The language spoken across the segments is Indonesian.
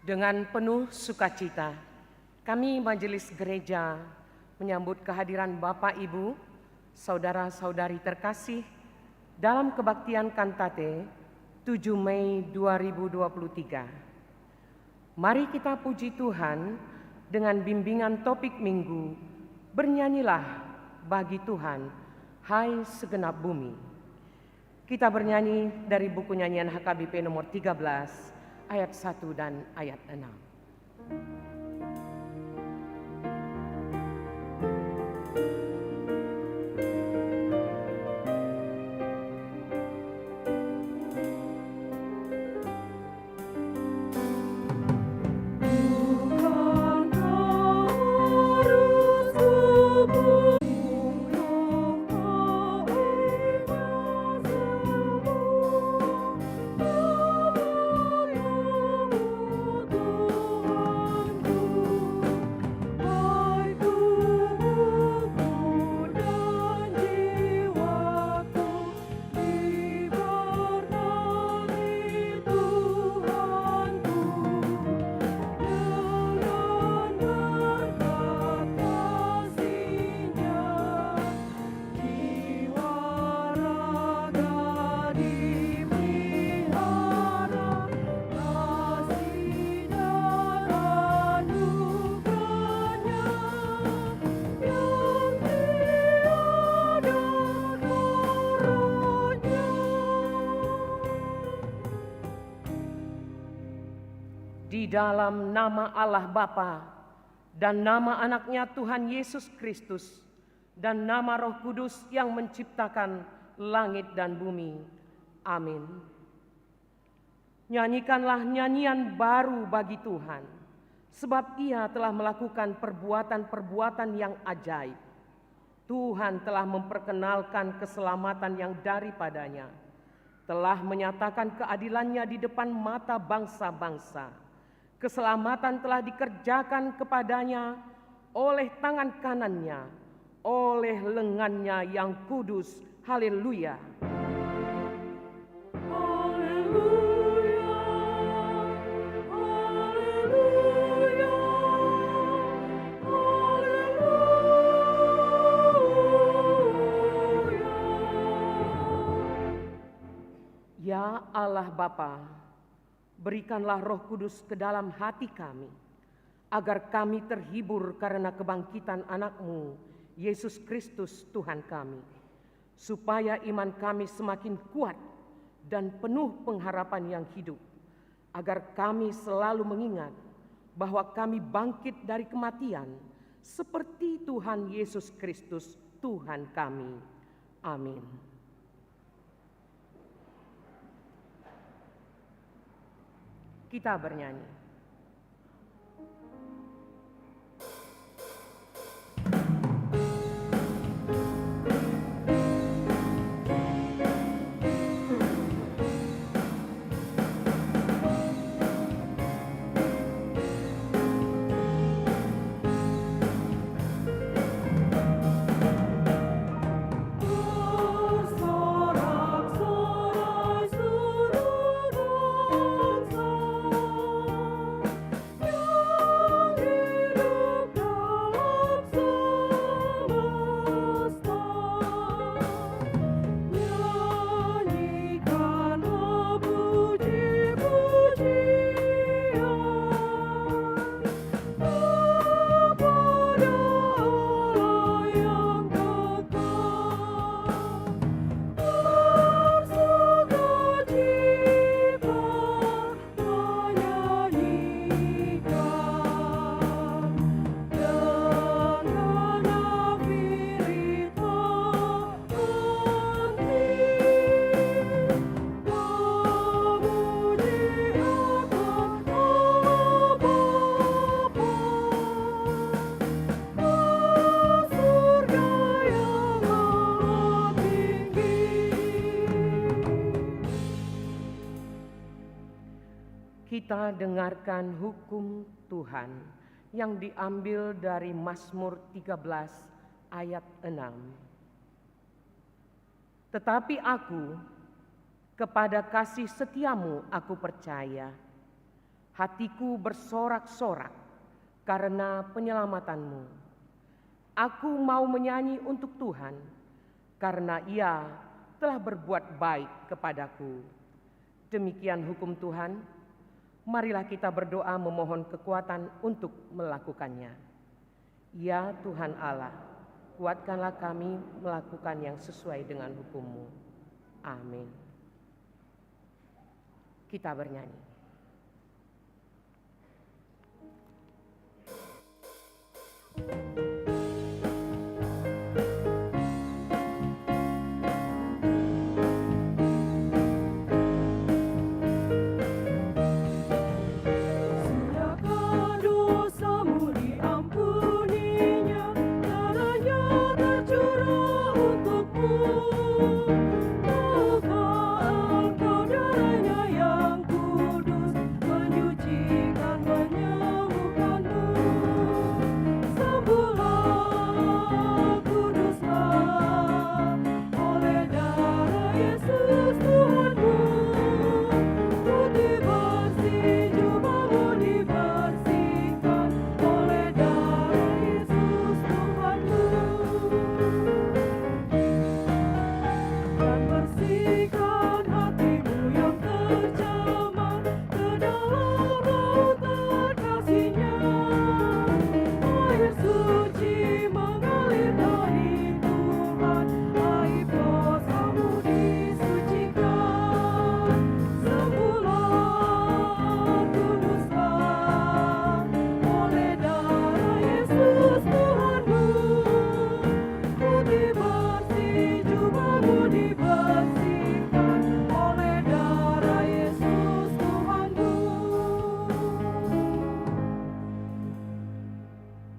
Dengan penuh sukacita, kami Majelis Gereja menyambut kehadiran Bapak Ibu, saudara-saudari terkasih dalam kebaktian kantate 7 Mei 2023. Mari kita puji Tuhan dengan bimbingan topik minggu, bernyanyilah bagi Tuhan, hai segenap bumi. Kita bernyanyi dari buku nyanyian HKBP nomor 13, ayat 1 dan ayat 6. Di dalam nama Allah Bapa dan nama anaknya Tuhan Yesus Kristus dan nama Roh Kudus yang menciptakan langit dan bumi. Amin. Nyanyikanlah nyanyian baru bagi Tuhan, sebab Ia telah melakukan perbuatan-perbuatan yang ajaib. Tuhan telah memperkenalkan keselamatan yang daripadanya, telah menyatakan keadilannya di depan mata bangsa-bangsa. Keselamatan telah dikerjakan kepadanya oleh tangan kanannya, oleh lengannya yang kudus. Haleluya. Ya Allah Bapa, berikanlah Roh Kudus ke dalam hati kami, agar kami terhibur karena kebangkitan anak-Mu, Yesus Kristus Tuhan kami, supaya iman kami semakin kuat dan penuh pengharapan yang hidup, agar kami selalu mengingat bahwa kami bangkit dari kematian, seperti Tuhan Yesus Kristus Tuhan kami. Amin. Kita bernyanyi. Kita dengarkan hukum Tuhan yang diambil dari Mazmur 13 ayat 6. Tetapi aku, kepada kasih setiamu aku percaya. hatiku bersorak-sorak karena penyelamatanmu. Aku mau menyanyi untuk Tuhan, karena Ia telah berbuat baik kepadaku. Demikian hukum Tuhan, marilah kita berdoa memohon kekuatan untuk melakukannya. Ya Tuhan Allah, kuatkanlah kami melakukan yang sesuai dengan hukum-Mu. Amin. Kita bernyanyi.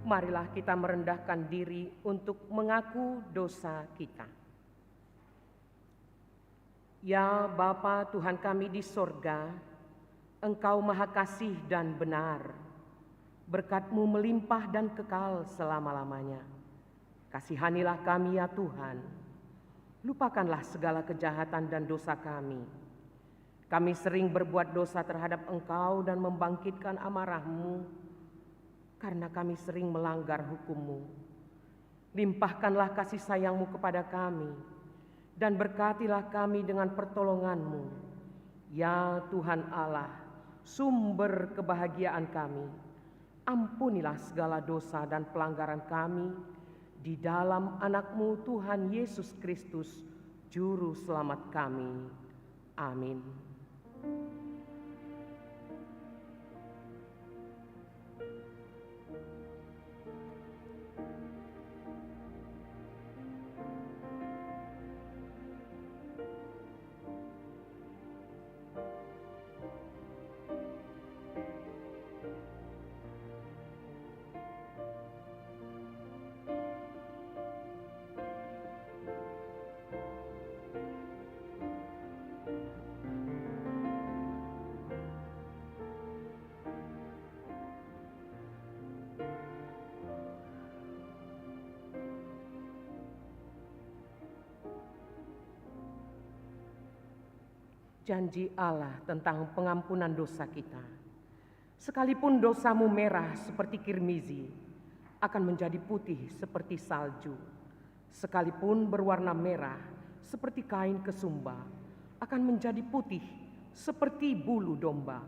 Marilah kita merendahkan diri untuk mengaku dosa kita. Ya Bapa Tuhan kami di sorga, Engkau Maha Kasih dan benar. Berkat-Mu melimpah dan kekal selama-lamanya. Kasihanilah kami ya Tuhan. Lupakanlah segala kejahatan dan dosa kami. Kami sering berbuat dosa terhadap Engkau dan membangkitkan amarah-Mu, karena kami sering melanggar hukum-Mu. Limpahkanlah kasih sayang-Mu kepada kami, dan berkatilah kami dengan pertolongan-Mu. Ya Tuhan Allah, sumber kebahagiaan kami, ampunilah segala dosa dan pelanggaran kami, di dalam anak-Mu Tuhan Yesus Kristus, Juru Selamat kami. Amin. Janji Allah tentang pengampunan dosa kita. Sekalipun dosamu merah seperti kirmizi, akan menjadi putih seperti salju. Sekalipun berwarna merah seperti kain kesumba, akan menjadi putih seperti bulu domba.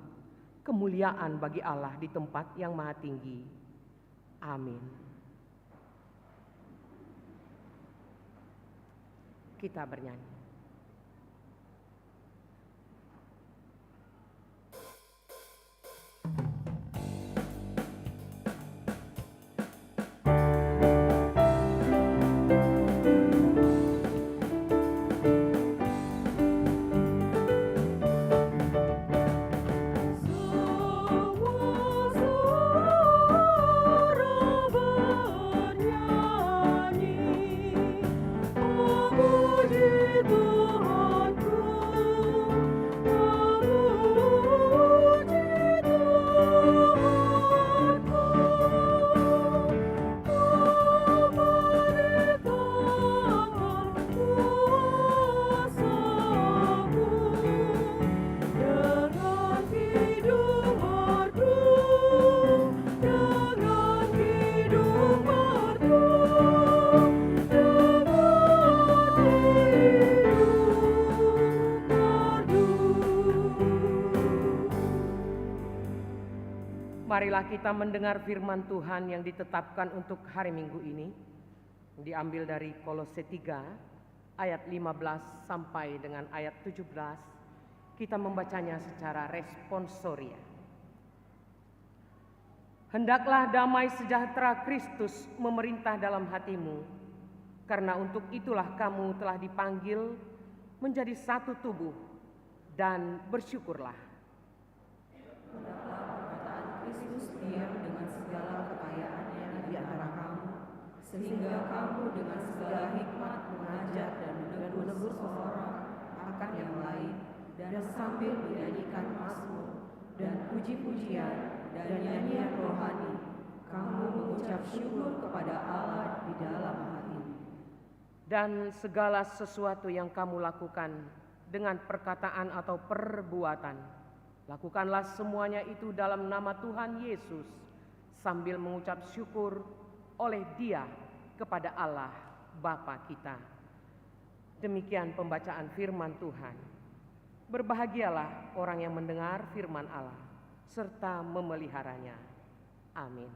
Kemuliaan bagi Allah di tempat yang maha tinggi. Amin. Kita bernyanyi. Puji Marilah kita mendengar firman Tuhan yang ditetapkan untuk hari Minggu ini. Diambil dari Kolose 3 ayat 15 sampai dengan ayat 17. Kita membacanya secara responsoria. Hendaklah damai sejahtera Kristus memerintah dalam hatimu, karena untuk itulah kamu telah dipanggil menjadi satu tubuh, dan bersyukurlah. Hendaklah perkataan Kristus diam dengan segala kekayaannya di antara kamu, sehingga kamu dengan segala hikmat mengajar dan menegur seorang akan yang lain, dan sambil menyanyikan mazmur dan puji-pujian dan nyanyian rohani, kamu mengucap syukur kepada Allah di dalam hati. Dan segala sesuatu yang kamu lakukan dengan perkataan atau perbuatan, lakukanlah semuanya itu dalam nama Tuhan Yesus, sambil mengucap syukur oleh Dia kepada Allah Bapa kita. Demikian pembacaan firman Tuhan. Berbahagialah orang yang mendengar firman Allah serta memeliharanya. Amin.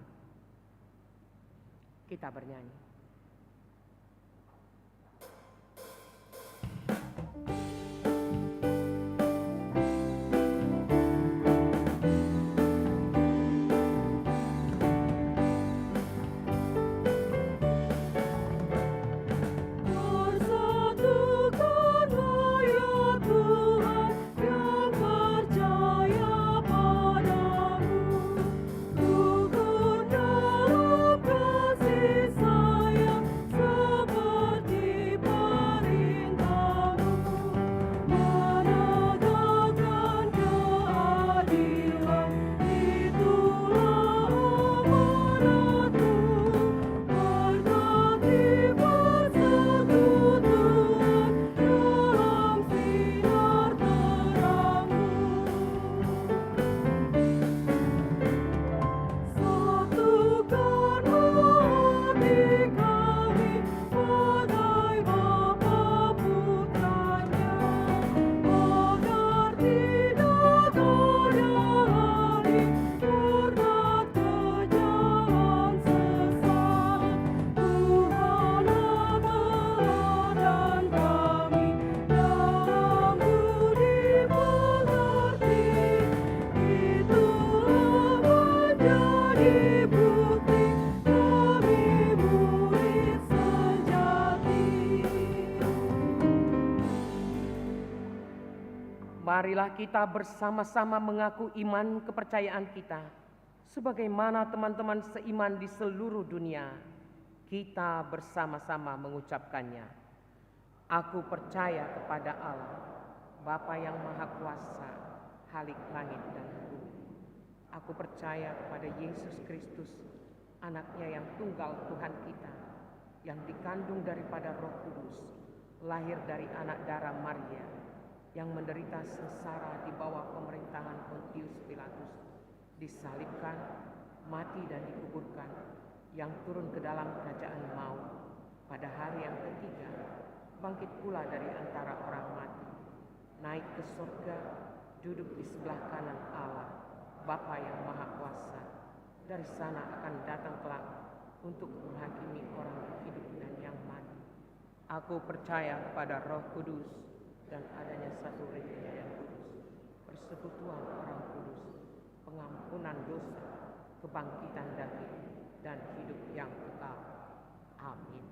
Kita bernyanyi. Marilah kita bersama-sama mengaku iman kepercayaan kita, sebagaimana teman-teman seiman di seluruh dunia. Kita bersama-sama mengucapkannya. Aku percaya kepada Allah, Bapa yang Maha Kuasa, Khalik langit dan bumi. Aku percaya kepada Yesus Kristus, Anaknya yang tunggal Tuhan kita, yang dikandung daripada Roh Kudus, lahir dari anak darah Maria, yang menderita sengsara di bawah pemerintahan Pontius Pilatus, disalibkan, mati dan dikuburkan, yang turun ke dalam kerajaan maut, pada hari yang ketiga, bangkit pula dari antara orang mati, naik ke surga, duduk di sebelah kanan Allah, Bapa yang Maha Kuasa. Dari sana akan datang kelak untuk menghakimi orang yang hidup dan yang mati. Aku percaya kepada Roh Kudus, dan adanya satu gereja yang kudus, persekutuan orang kudus, pengampunan dosa, kebangkitan daging, dan hidup yang kekal. Amin.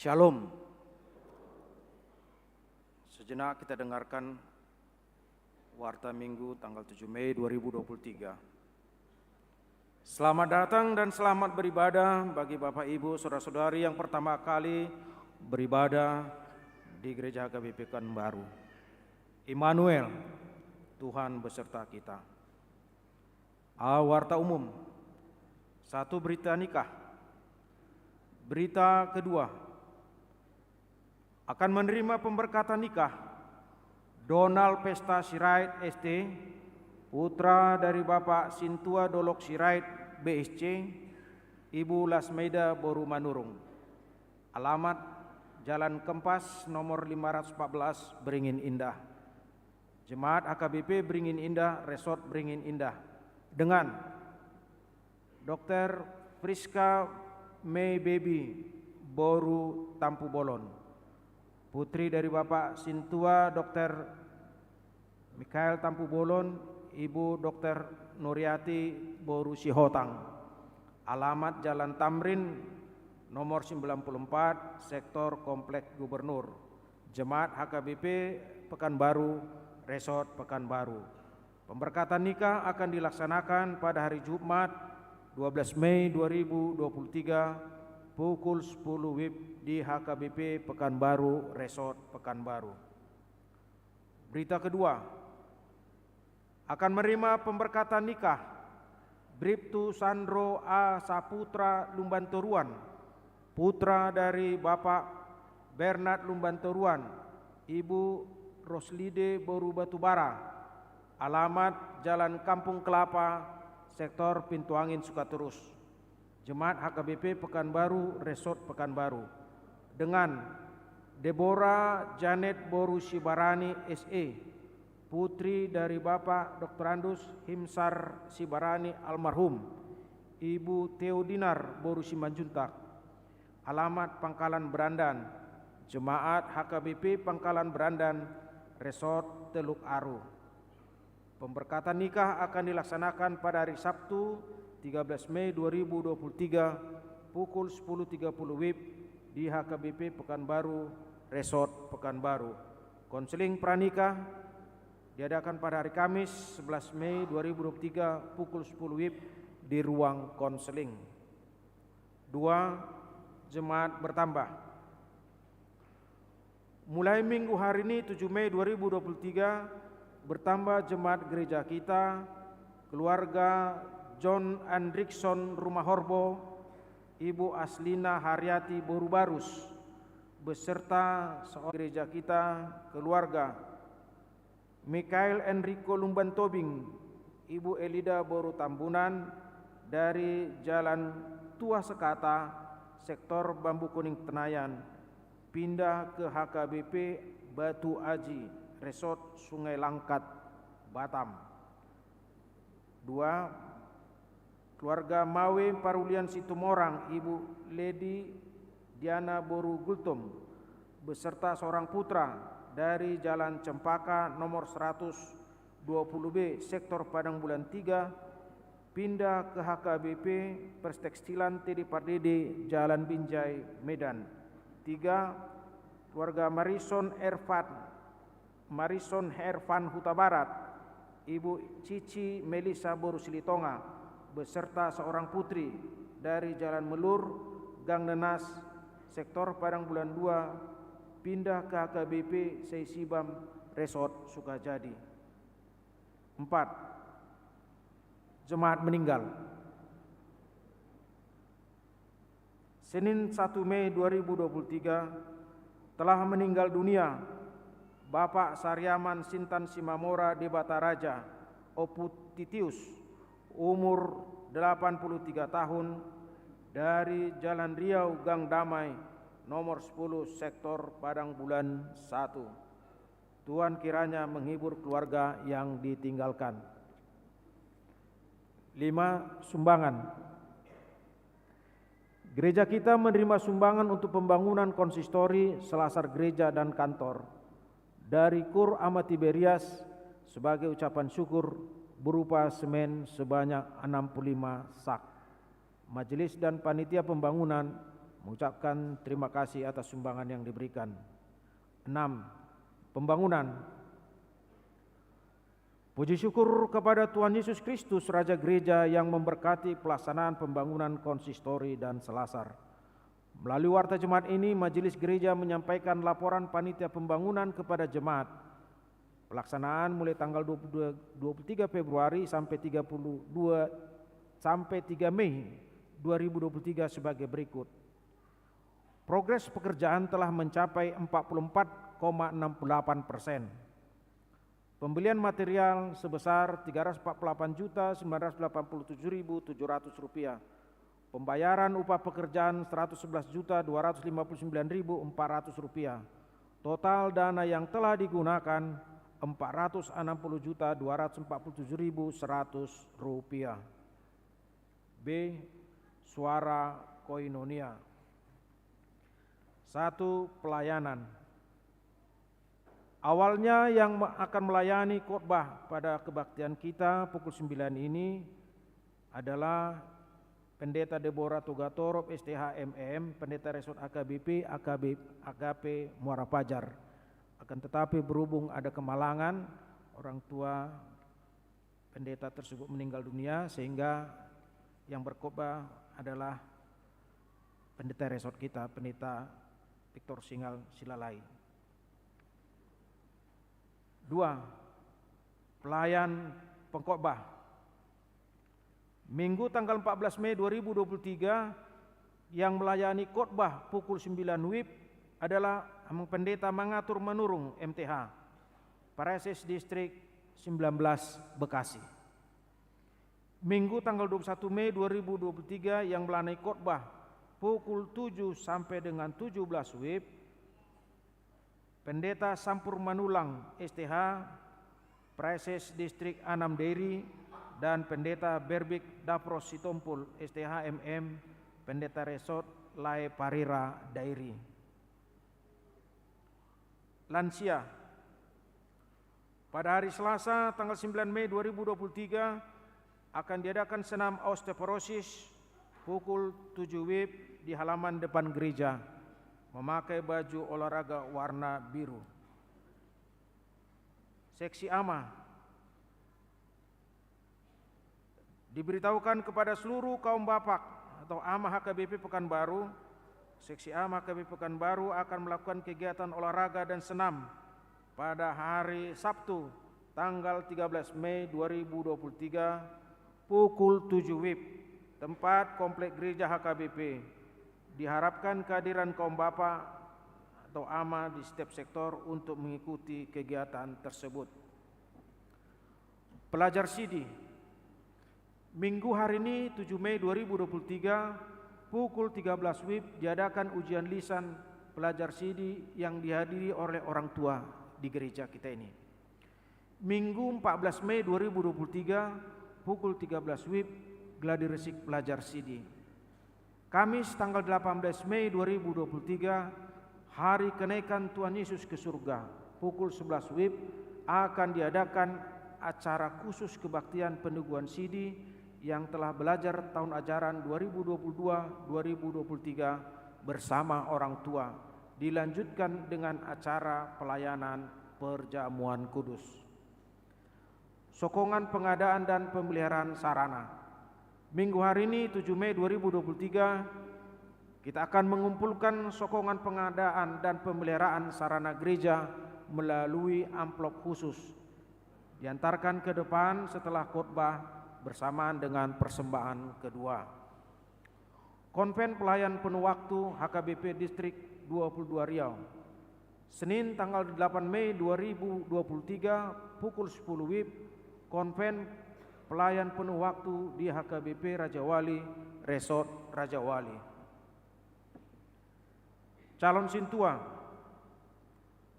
Shalom. Sejenak kita dengarkan Warta Minggu tanggal 7 Mei 2023. Selamat datang dan selamat beribadah bagi Bapak Ibu Saudara-saudari yang pertama kali beribadah di Gereja HKBP Pekanbaru. Immanuel, Tuhan beserta kita. Warta umum. 1, berita nikah. Berita kedua, akan menerima pemberkatan nikah Donald Pesta Sirait ST, putra dari Bapak Sintua Dolok Sirait BSC, Ibu Lasmeida Boru Manurung. Alamat Jalan Kempas nomor 514 Beringin Indah. Jemaat HKBP Beringin Indah, Resort Beringin Indah. Dengan Dr. Friska May Baby Boru Tampu Bolon, putri dari Bapak Sintua Dr. Mikael Tampu Bolon, Ibu Dr. Nuriati Boru Sihotang. Alamat Jalan Tamrin nomor 94, Sektor Komplek Gubernur. Jemaat HKBP Pekanbaru, Resort Pekanbaru. Pemberkatan nikah akan dilaksanakan pada hari Jumat 12 Mei 2023 pukul 10 WIB di HKBP Pekanbaru, Resort Pekanbaru. Berita kedua, akan menerima pemberkatan nikah Bribtu Sandro A. Saputra Lumbantoruan, putra dari Bapak Bernard Lumbantoruan, Ibu Roslide Boru Batubara. Alamat Jalan Kampung Kelapa, Sektor Pintu Angin Sukaterus. Jemaat HKBP Pekanbaru, Resort Pekanbaru. Dengan Deborah Janet Boru Sibarani SE, putri dari Bapak Dr. Andus Himsar Sibarani almarhum, Ibu Theodinar Boru Simanjuntak. Alamat Pangkalan Berandan. Jemaat HKBP Pangkalan Berandan, Resort Teluk Aru. Pemberkatan nikah akan dilaksanakan pada hari Sabtu 13 Mei 2023 pukul 10.30 WIB di HKBP Pekanbaru, Resort Pekanbaru. Konseling pranikah diadakan pada hari Kamis 11 Mei 2023 pukul 10 WIB di ruang konseling. 2. Jemaat bertambah. Mulai minggu hari ini 7 Mei 2023 bertambah jemaat gereja kita, keluarga John Andrikson Rumah Horbo, Ibu Aslina Haryati Borubarus, beserta seorang gereja kita, keluarga Mikael Enrico Lumbantobing, Ibu Elida Boru Tambunan dari Jalan Tua Sekata, Sektor Bambu Kuning Tenayan, pindah ke HKBP Batu Aji, Resort Sungai Langkat, Batam. 2. Keluarga Mawe Parulian Situmorang, Ibu Lady Diana Boru Gultum, beserta seorang putra dari Jalan Cempaka nomor 120B, Sektor Padang Bulan 3, pindah ke HKBP Perstekstilan Tedi Pardede, Jalan Binjai, Medan. 3. Keluarga Marison Hervan Huta Barat, Ibu Cici Melisa Boru Silitonga, beserta seorang putri dari Jalan Melur, Gang Nenas, Sektor Padang Bulan 2, pindah ke HKBP Seisibam, Resort Sukajadi. 4. Jemaat meninggal. Senin 1 Mei 2023 telah meninggal dunia Bapak Saryaman Sintan Simamora de Bataraja Oputitius, umur 83 tahun, dari Jalan Riau Gang Damai nomor 10, Sektor Padang Bulan 1. Tuhan kiranya menghibur keluarga yang ditinggalkan. 5. Sumbangan. Gereja kita menerima sumbangan untuk pembangunan konsistori, selasar gereja dan kantor dari Kur Ahmad Tiberias sebagai ucapan syukur berupa semen sebanyak 65 sak. Majelis dan panitia pembangunan mengucapkan terima kasih atas sumbangan yang diberikan. 6. Pembangunan. Puji syukur kepada Tuhan Yesus Kristus, Raja Gereja yang memberkati pelaksanaan pembangunan konsistori dan selasar. Melalui warta jemaat ini, Majelis Gereja menyampaikan laporan panitia pembangunan kepada jemaat. Pelaksanaan mulai tanggal 23 Februari sampai 3 Mei 2023 sebagai berikut. Progres pekerjaan telah mencapai 44,68%. Pembelian material sebesar Rp348.987.700. Pembayaran upah pekerjaan Rp111.259.400. Total dana yang telah digunakan Rp460.247.100. B. Suara Koinonia. 1. Pelayanan. Awalnya yang akan melayani khotbah pada kebaktian kita pukul 9 ini adalah Pendeta Deborah Tugatorob STH MM, Pendeta Resort AKBP, AKP Muara Pajar. Akan tetapi berhubung ada kemalangan, orang tua pendeta tersebut meninggal dunia, sehingga yang berkhotbah adalah Pendeta Resort kita, Pendeta Victor Singal Silalai. 2. Pelayan pengkhotbah. Minggu tanggal 14 Mei 2023 yang melayani khotbah pukul 9 WIB adalah Pendeta Mangatur Manurung MTH, Pareses Distrik 19 Bekasi. Minggu tanggal 21 Mei 2023 yang melayani khotbah pukul 7 sampai dengan 17 WIB, Pendeta Sampur Manulang STH, Pareses Distrik 6 Dairi, dan Pendeta Berbik Dapros Sitompul STH MM, Pendeta Resort Lai Parira Dairi. Lansia. Pada hari Selasa tanggal 9 Mei 2023 akan diadakan senam osteoporosis pukul 7 WIB di halaman depan gereja, memakai baju olahraga warna biru. Seksi AMA. Diberitahukan kepada seluruh kaum bapak atau AMA HKBP Pekanbaru, Seksi AMA HKBP Pekanbaru akan melakukan kegiatan olahraga dan senam pada hari Sabtu tanggal 13 Mei 2023 pukul 7 WIB, tempat komplek gereja HKBP. Diharapkan kehadiran kaum bapak atau AMA di setiap sektor untuk mengikuti kegiatan tersebut. Pelajar SIDI. Minggu hari ini 7 Mei 2023 pukul 13 WIB diadakan ujian lisan pelajar SIDI yang dihadiri oleh orang tua di gereja kita ini. Minggu 14 Mei 2023 pukul 13 WIB gladi resik pelajar SIDI. Kamis tanggal 18 Mei 2023 hari kenaikan Tuhan Yesus ke surga pukul 11 WIB akan diadakan acara khusus kebaktian peneguhan SIDI yang telah belajar tahun ajaran 2022-2023 bersama orang tua, dilanjutkan dengan acara pelayanan perjamuan kudus. Sokongan pengadaan dan pemeliharaan sarana. Minggu hari ini 7 Mei 2023 kita akan mengumpulkan sokongan pengadaan dan pemeliharaan sarana gereja melalui amplop khusus, diantarkan ke depan setelah khotbah bersamaan dengan persembahan kedua. Konven pelayan penuh waktu HKBP Distrik 22 Riau. Senin tanggal 8 Mei 2023 pukul 10 WIB, konven pelayan penuh waktu di HKBP Raja Wali, Resort Raja Wali. Calon Sintua.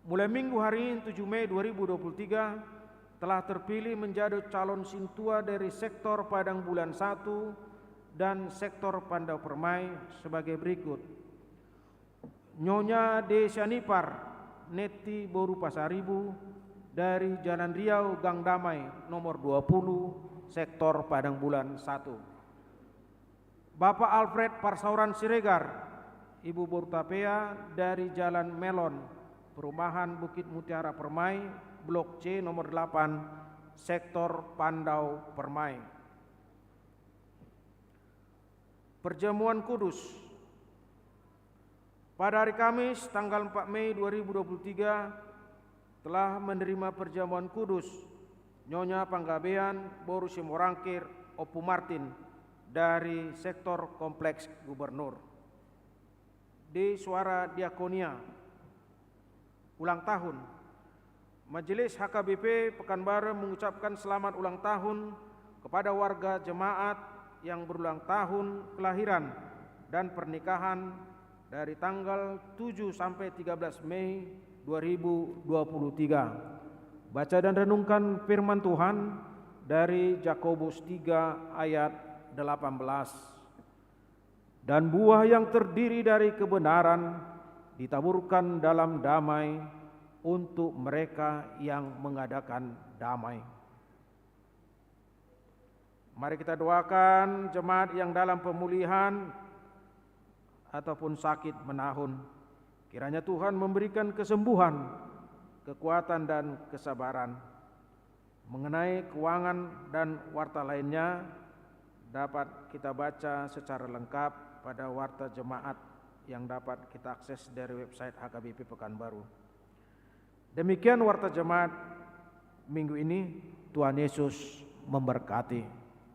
Mulai minggu hari 7 Mei 2023 telah terpilih menjadi calon Sintua dari sektor Padang Bulan 1 dan sektor Pandau Permai sebagai berikut. Nyonya Desanipar Neti Boru Pasaribu dari Jalan Riau Gang Damai nomor 20 sektor Padang Bulan 1. Bapak Alfred Parsauran Siregar Ibu Bortapea dari Jalan Melon, Perumahan Bukit Mutiara Permai, Blok C nomor 8, Sektor Pandau Permai. Perjamuan Kudus. Pada hari Kamis tanggal 4 Mei 2023 telah menerima perjamuan kudus Nyonya Panggabean Boru Simorangkir Opu Martin dari sektor Kompleks Gubernur. Di Suara Diakonia ulang tahun, Majelis HKBP Pekanbaru mengucapkan selamat ulang tahun kepada warga jemaat yang berulang tahun kelahiran dan pernikahan dari tanggal 7 sampai 13 Mei 2023. Baca dan renungkan firman Tuhan dari Yakobus 3 ayat 18. Dan buah yang terdiri dari kebenaran ditaburkan dalam damai untuk mereka yang mengadakan damai. Mari kita doakan jemaat yang dalam pemulihan ataupun sakit menahun. Kiranya Tuhan memberikan kesembuhan, kekuatan dan kesabaran. Mengenai keuangan dan warta lainnya dapat kita baca secara lengkap pada warta jemaat yang dapat kita akses dari website HKBP Pekanbaru. Demikian warta jemaat minggu ini. Tuhan Yesus memberkati.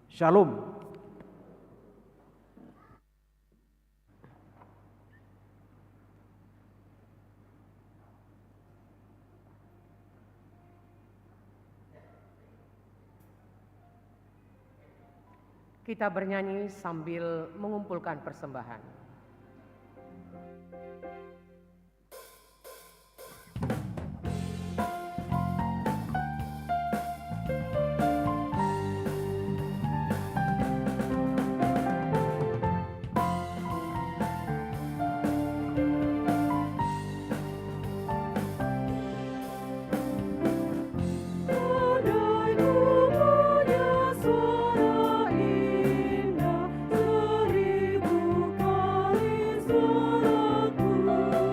Shalom. Kita bernyanyi sambil mengumpulkan persembahan. Suaraku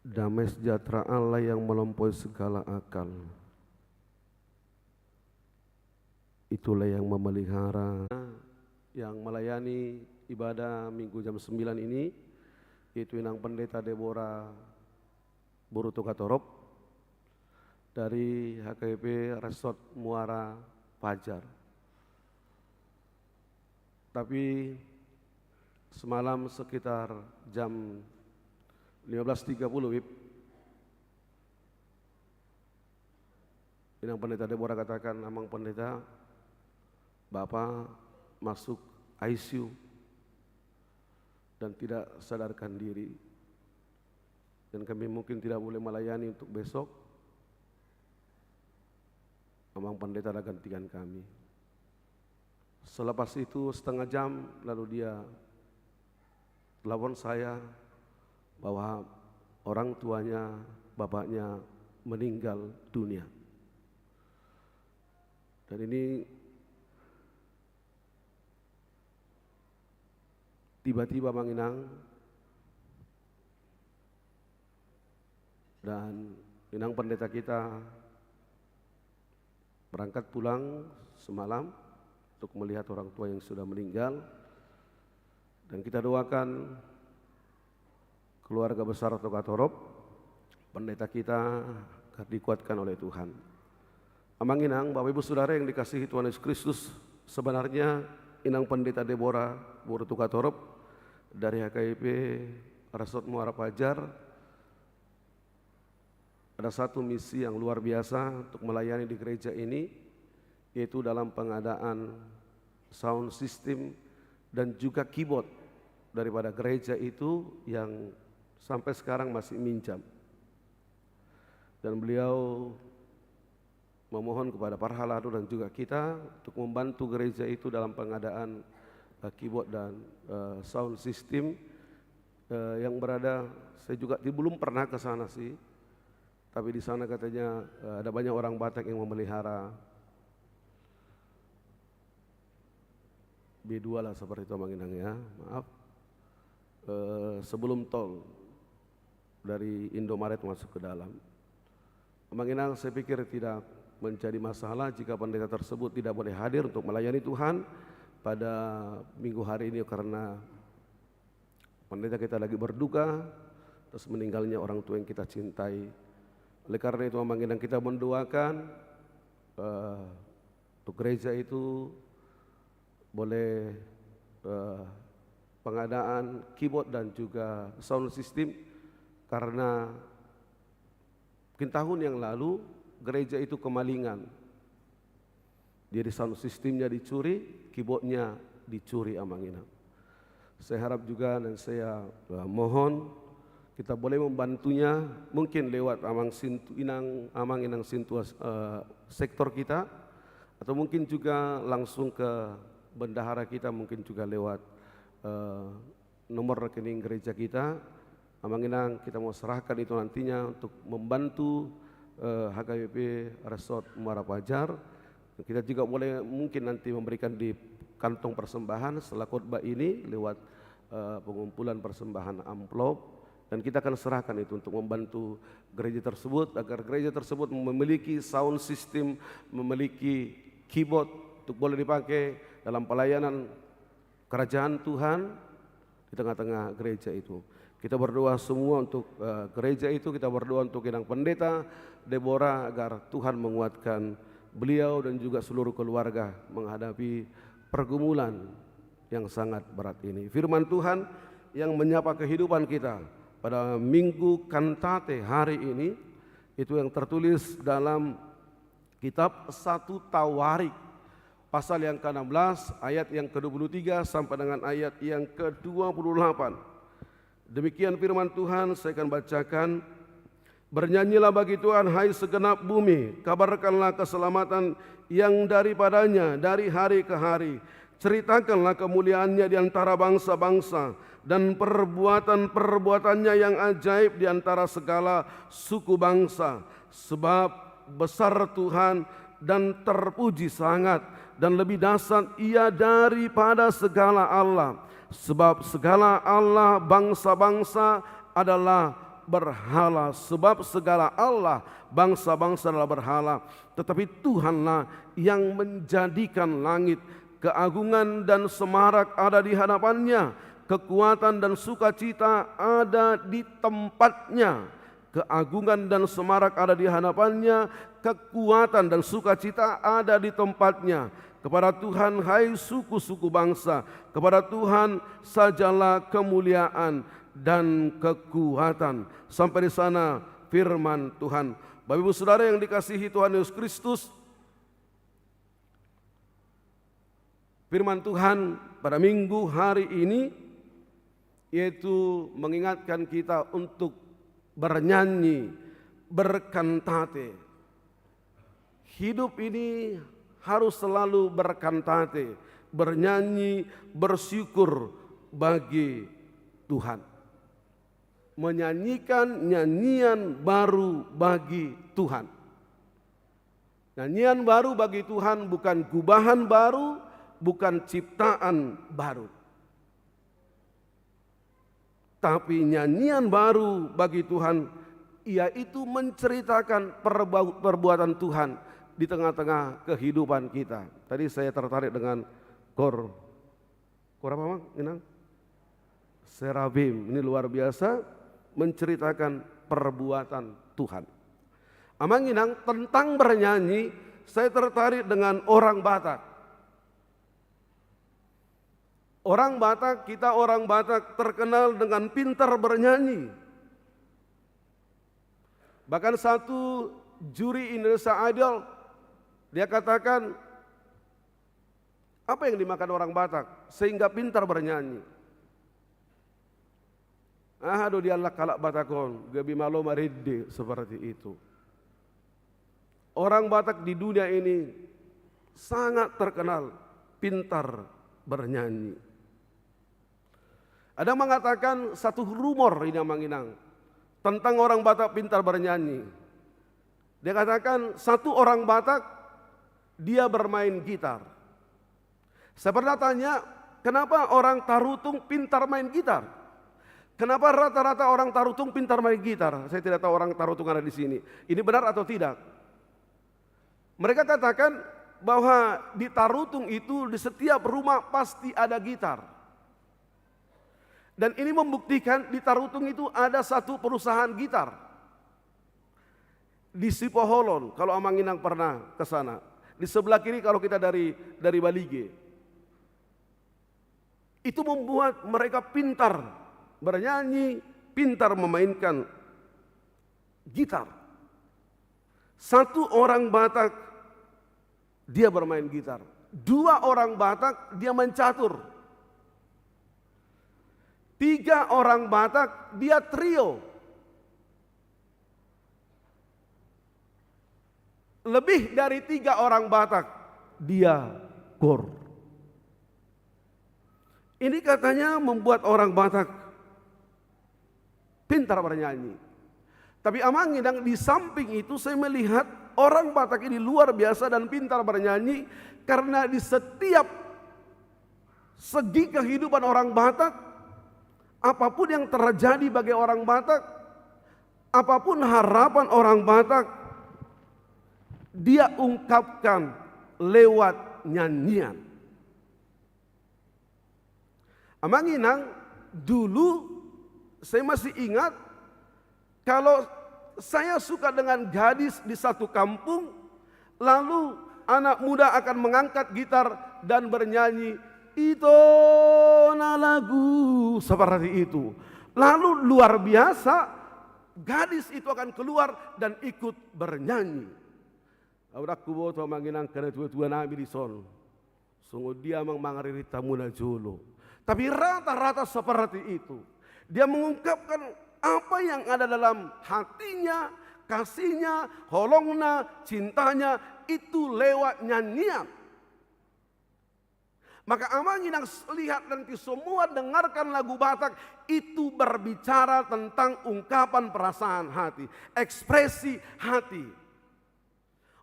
damai sejahtera Allah yang melampaui segala akal, itulah yang memelihara, yang melayani ibadah minggu jam 9 ini, yaitu Inang Pendeta Deborah Boruto Katorop dari HKBP Resort Muara Pajar. Tapi semalam sekitar jam 15.30 WIB, Inang Pendeta Deborah katakan, Amang Pendeta, Bapak masuk ICU dan tidak sadarkan diri, dan kami mungkin tidak boleh melayani untuk besok. Amang Pendeta akan gantikan kami. Selepas itu setengah jam lalu dia telepon saya bahwa orang tuanya, bapaknya meninggal dunia. Dan ini tiba-tiba Mang Inang, dan Inang Pendeta kita berangkat pulang semalam untuk melihat orang tua yang sudah meninggal, dan kita doakan keluarga besar Tokatorop, pendeta kita agar dikuatkan oleh Tuhan. Amang Inang, Bapak Ibu Saudara yang dikasihi Tuhan Yesus Kristus, sebenarnya Inang Pendeta Deborah Boruto Katorop dari HKIP Resort Muara Pajar ada satu misi yang luar biasa untuk melayani di gereja ini, yaitu dalam pengadaan sound system dan juga keyboard daripada gereja itu yang sampai sekarang masih minjam. Dan beliau memohon kepada para haladu dan juga kita untuk membantu gereja itu dalam pengadaan keyboard dan sound system yang berada, saya juga belum pernah ke sana sih, tapi di sana katanya ada banyak orang Batak yang memelihara B2 lah seperti itu Mang Inang ya, maaf, sebelum tol dari Indomaret masuk ke dalam. Mang Inang, saya pikir tidak menjadi masalah jika pendeta tersebut tidak boleh hadir untuk melayani Tuhan pada minggu hari ini karena pendeta kita lagi berduka terus meninggalnya orang tua yang kita cintai. Oleh karena itu Mang Inang, kita mendoakan untuk gereja itu boleh pengadaan keyboard dan juga sound system, karena mungkin tahun yang lalu gereja itu kemalingan. Jadi sound systemnya dicuri, keyboardnya dicuri Amang Inang. Saya harap juga dan saya mohon kita boleh membantunya, mungkin lewat Amang Inang Sintua sektor kita, atau mungkin juga langsung ke bendahara kita, mungkin juga lewat nomor rekening gereja kita. Amang Inang, kita mau serahkan itu nantinya untuk membantu HKBP Resort Muara Pajar. Kita juga boleh mungkin nanti memberikan di kantong persembahan setelah khotbah ini lewat pengumpulan persembahan amplop, dan kita akan serahkan itu untuk membantu gereja tersebut agar gereja tersebut memiliki sound system, memiliki keyboard untuk boleh dipakai dalam pelayanan kerajaan Tuhan di tengah-tengah gereja itu. Kita berdoa semua untuk gereja itu, kita berdoa untuk Inang Pendeta Deborah agar Tuhan menguatkan beliau dan juga seluruh keluarga menghadapi pergumulan yang sangat berat ini. Firman Tuhan yang menyapa kehidupan kita pada Minggu Kantate hari ini itu yang tertulis dalam kitab 1 Tawarik pasal yang ke-16 ayat yang ke-23 sampai dengan ayat yang ke-28. Demikian firman Tuhan, saya akan bacakan. Bernyanyilah bagi Tuhan hai segenap bumi, kabarkanlah keselamatan yang daripadanya dari hari ke hari. Ceritakanlah kemuliaannya di antara bangsa-bangsa dan perbuatan-perbuatannya yang ajaib di antara segala suku bangsa. Sebab besar Tuhan dan terpuji sangat, dan lebih dahsyat Ia daripada segala Allah. Sebab segala Allah bangsa-bangsa adalah berhala, sebab segala Allah bangsa-bangsa adalah berhala, tetapi Tuhanlah yang menjadikan langit. Keagungan dan semarak ada di hadapannya, kekuatan dan sukacita ada di tempatnya. Keagungan dan semarak ada di hadapannya, kekuatan dan sukacita ada di tempatnya. Kepada Tuhan hai suku-suku bangsa, kepada Tuhan sajalah kemuliaan dan kekuatan. Sampai di sana firman Tuhan. Bapak Ibu Saudara yang dikasihi Tuhan Yesus Kristus, firman Tuhan pada minggu hari ini yaitu mengingatkan kita untuk bernyanyi, berkantate. Hidup ini harus selalu berkantate, bernyanyi, bersyukur bagi Tuhan. Menyanyikan nyanyian baru bagi Tuhan. Nyanyian baru bagi Tuhan bukan gubahan baru, bukan ciptaan baru. Tapi nyanyian baru bagi Tuhan, yaitu menceritakan perbuatan Tuhan di tengah-tengah kehidupan kita. Tadi saya tertarik dengan kor apa Bang? Inang? Serafim, ini luar biasa menceritakan perbuatan Tuhan. Amang Inang, tentang bernyanyi, saya tertarik dengan orang Batak. Orang Batak, kita orang Batak terkenal dengan pintar bernyanyi. Bahkan satu juri Indonesia Idol, dia katakan, apa yang dimakan orang Batak sehingga pintar bernyanyi? Aduh dialah kalak Batakon, gabi malo maride, seperti itu. Orang Batak di dunia ini sangat terkenal pintar bernyanyi. Ada mengatakan satu rumor ini Manginang tentang orang Batak pintar bernyanyi. Dia katakan satu orang Batak dia bermain gitar. Saya pernah tanya, kenapa orang Tarutung pintar main gitar? Kenapa rata-rata orang Tarutung pintar main gitar? Saya tidak tahu orang Tarutung ada di sini. Ini benar atau tidak? Mereka katakan bahwa di Tarutung itu di setiap rumah pasti ada gitar. Dan ini membuktikan di Tarutung itu ada satu perusahaan gitar. Di Sipoholon, kalau Amang Inang pernah ke sana. Di sebelah kiri kalau kita dari Balige. Itu membuat mereka pintar bernyanyi, pintar memainkan gitar. Satu orang Batak dia bermain gitar. Dua orang Batak dia main catur. Tiga orang Batak dia trio. Lebih dari 3 orang Batak dia kor. Ini katanya membuat orang Batak pintar bernyanyi. Tapi Amang Inang di samping itu saya melihat orang Batak ini luar biasa dan pintar bernyanyi karena di setiap segi kehidupan orang Batak, apapun yang terjadi bagi orang Batak, apapun harapan orang Batak, dia ungkapkan lewat nyanyian. Amang Inang dulu saya masih ingat kalau saya suka dengan gadis di satu kampung, lalu anak muda akan mengangkat gitar dan bernyanyi itu lagu seperti itu. Lalu luar biasa gadis itu akan keluar dan ikut bernyanyi. Aurak kubo to manginang kana tua-tua nabi di son. Sungguh dia mangari tamuna jolo. Tapi rata-rata seperti itu. Dia mengungkapkan apa yang ada dalam hatinya, kasihnya, holongna, cintanya itu lewat nyanyian. Maka Amang Inang lihat nanti semua dengarkan lagu Batak itu berbicara tentang ungkapan perasaan hati, ekspresi hati.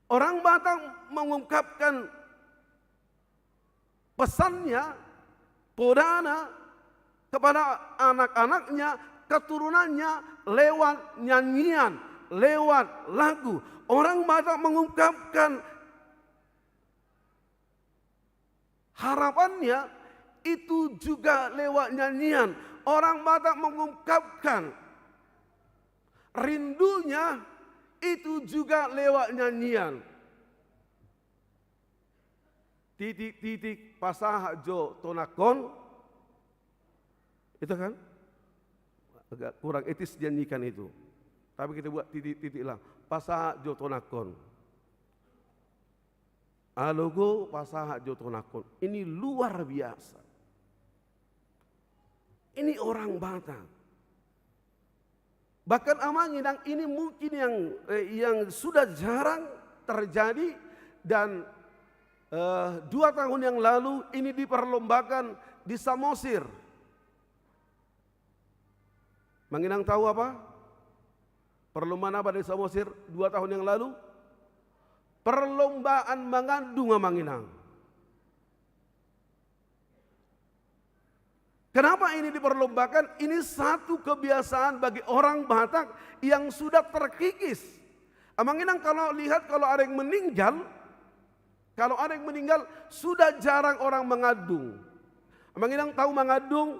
Orang Batak mengungkapkan pesannya, podana kepada anak-anaknya keturunannya lewat nyanyian, lewat lagu. Orang Batak mengungkapkan harapannya itu juga lewat nyanyian. Orang Batak mengungkapkan rindunya itu juga lewat nyanyian. Titik-titik pasah jo tonakon, itu kan agak kurang etis nyanyikan itu. Tapi kita buat titik-titik lah. Pasah jo tonakon. Alogo pasah jo tonakon. Ini luar biasa. Ini orang Batak. Bahkan Amanginang ini mungkin yang sudah jarang terjadi, dan 2 tahun yang lalu ini diperlombakan di Samosir. Manginang tahu apa? Perlombaan apa di Samosir 2 tahun yang lalu? Perlombaan mengandung Manginang. Kenapa ini diperlombakan? Ini satu kebiasaan bagi orang Batak yang sudah terkikis. Amanginang kalau lihat kalau ada yang meninggal, sudah jarang orang mengadung. Amanginang tahu mengadung?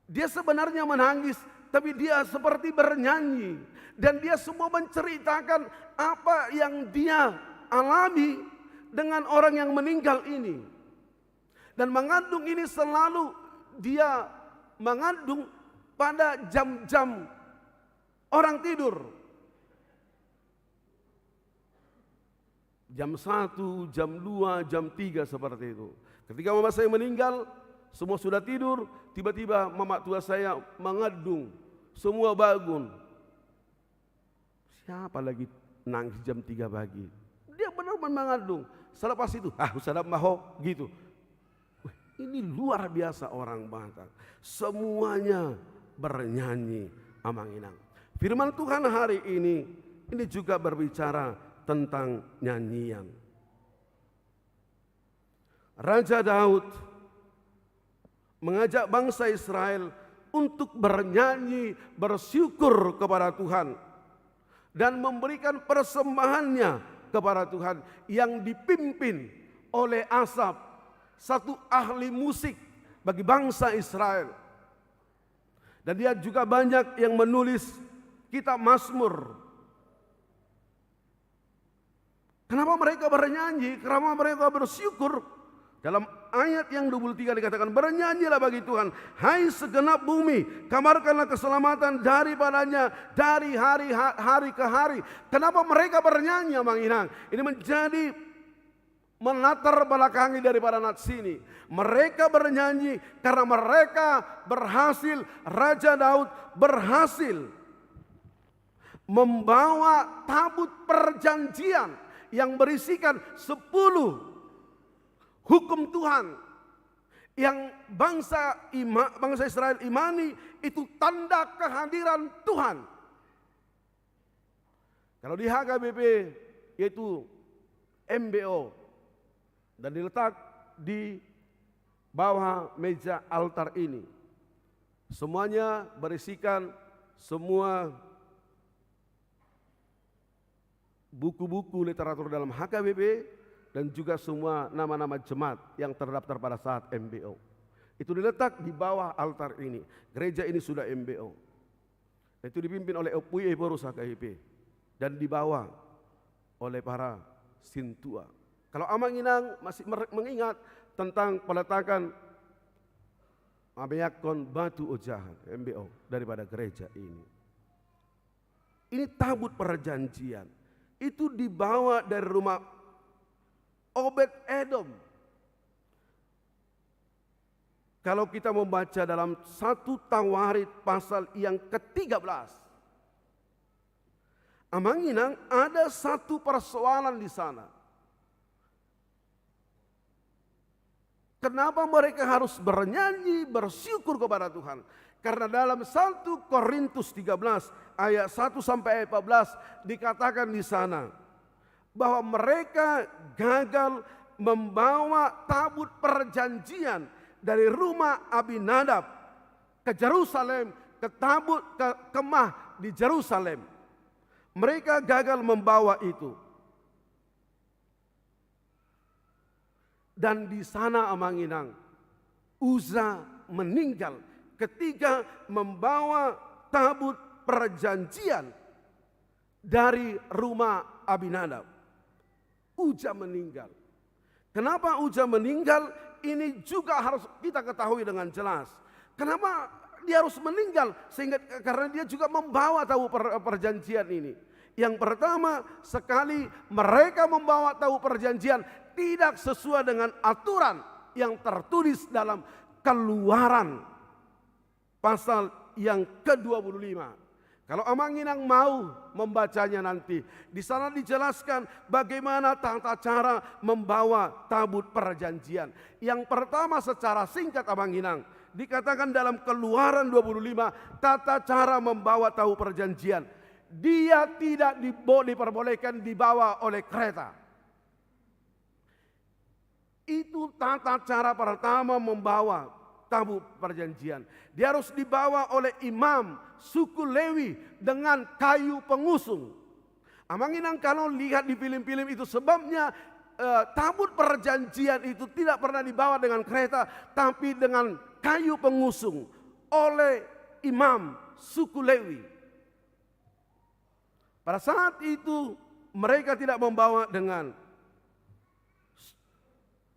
Dia sebenarnya menangis, tapi dia seperti bernyanyi. Dan dia semua menceritakan apa yang dia alami dengan orang yang meninggal ini. Dan mengandung ini selalu dia mengandung pada jam-jam orang tidur. Jam 1, jam 2, jam 3 seperti itu. Ketika mama saya meninggal, semua sudah tidur, tiba-tiba mama tua saya mengandung, semua bangun. Siapa lagi nangis jam 3 pagi? Dia benar-benar mengandung. Selepas itu, sadap maho gitu. Ini luar biasa orang Batak. Semuanya bernyanyi Amanginang. Firman Tuhan hari ini juga berbicara tentang nyanyian. Raja Daud mengajak bangsa Israel untuk bernyanyi, bersyukur kepada Tuhan, dan memberikan persembahannya kepada Tuhan yang dipimpin oleh Asaf, satu ahli musik bagi bangsa Israel. Dan dia juga banyak yang menulis kitab Mazmur. Kenapa mereka bernyanyi? Kenapa mereka bersyukur? Dalam ayat yang 23 dikatakan, bernyanyilah bagi Tuhan, hai segenap bumi, kabarkanlah keselamatan daripadanya dari hari ke hari. Kenapa mereka bernyanyi, Amanginang? Ini menjadi melatar belakangi daripada nats ini. Mereka bernyanyi karena mereka berhasil, Raja Daud berhasil membawa tabut perjanjian yang berisikan 10 hukum Tuhan yang bangsa Israel imani, itu tanda kehadiran Tuhan. Kalau di HKBP yaitu MBO, dan diletak di bawah meja altar ini. Semuanya berisikan semua buku-buku literatur dalam HKBP dan juga semua nama-nama jemaat yang terdaftar pada saat MBO. Itu diletak di bawah altar ini. Gereja ini sudah MBO. Itu dipimpin oleh Opui Eborus HKBP dan dibawa oleh para sintua. Kalau Amanginang masih mengingat tentang peletakan Abeyakon Batu Ojahan MBO daripada gereja ini. Ini tabut perjanjian. Itu dibawa dari rumah Obed Edom. Kalau kita membaca dalam 1 Tawarit pasal yang ke-13, Amanginang ada satu persoalan di sana. Kenapa mereka harus bernyanyi, bersyukur kepada Tuhan? Karena dalam 1 Korintus 13 ayat 1 sampai 14 dikatakan di sana bahwa mereka gagal membawa tabut perjanjian dari rumah Abinadab ke Yerusalem ke kemah di Yerusalem. Mereka gagal membawa itu. Dan di sana Amanginang, Uza meninggal ketika membawa tabut perjanjian dari rumah Abinadab. Uza meninggal. Kenapa Uza meninggal? Ini juga harus kita ketahui dengan jelas. Kenapa dia harus meninggal? Karena dia juga membawa tabut perjanjian ini. Yang pertama sekali, mereka membawa tabut perjanjian tidak sesuai dengan aturan yang tertulis dalam Keluaran pasal yang ke-25. Kalau Amanginang mau membacanya nanti, di sana dijelaskan bagaimana tata cara membawa tabut perjanjian. Yang pertama secara singkat Amanginang, dikatakan dalam Keluaran 25 tata cara membawa tabut perjanjian. Dia tidak diperbolehkan dibawa oleh kereta. Itu tata cara pertama membawa tabut perjanjian. Dia harus dibawa oleh imam suku Lewi dengan kayu pengusung. Amanginang kalau lihat di film-film itu sebabnya tabut perjanjian itu tidak pernah dibawa dengan kereta, tapi dengan kayu pengusung oleh imam suku Lewi. Pada saat itu mereka tidak membawa dengan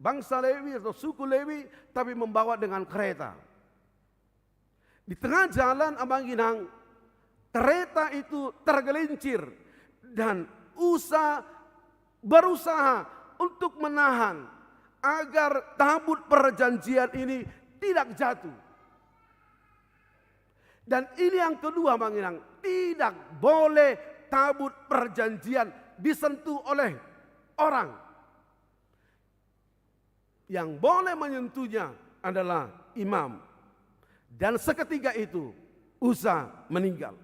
bangsa Lewi atau suku Lewi, tapi membawa dengan kereta. Di tengah jalan Amanginang, kereta itu tergelincir dan berusaha untuk menahan agar tabut perjanjian ini tidak jatuh. Dan ini yang kedua Amanginang, tidak boleh tabut perjanjian disentuh oleh orang. Yang boleh menyentuhnya adalah imam. Dan seketika itu Uza meninggal.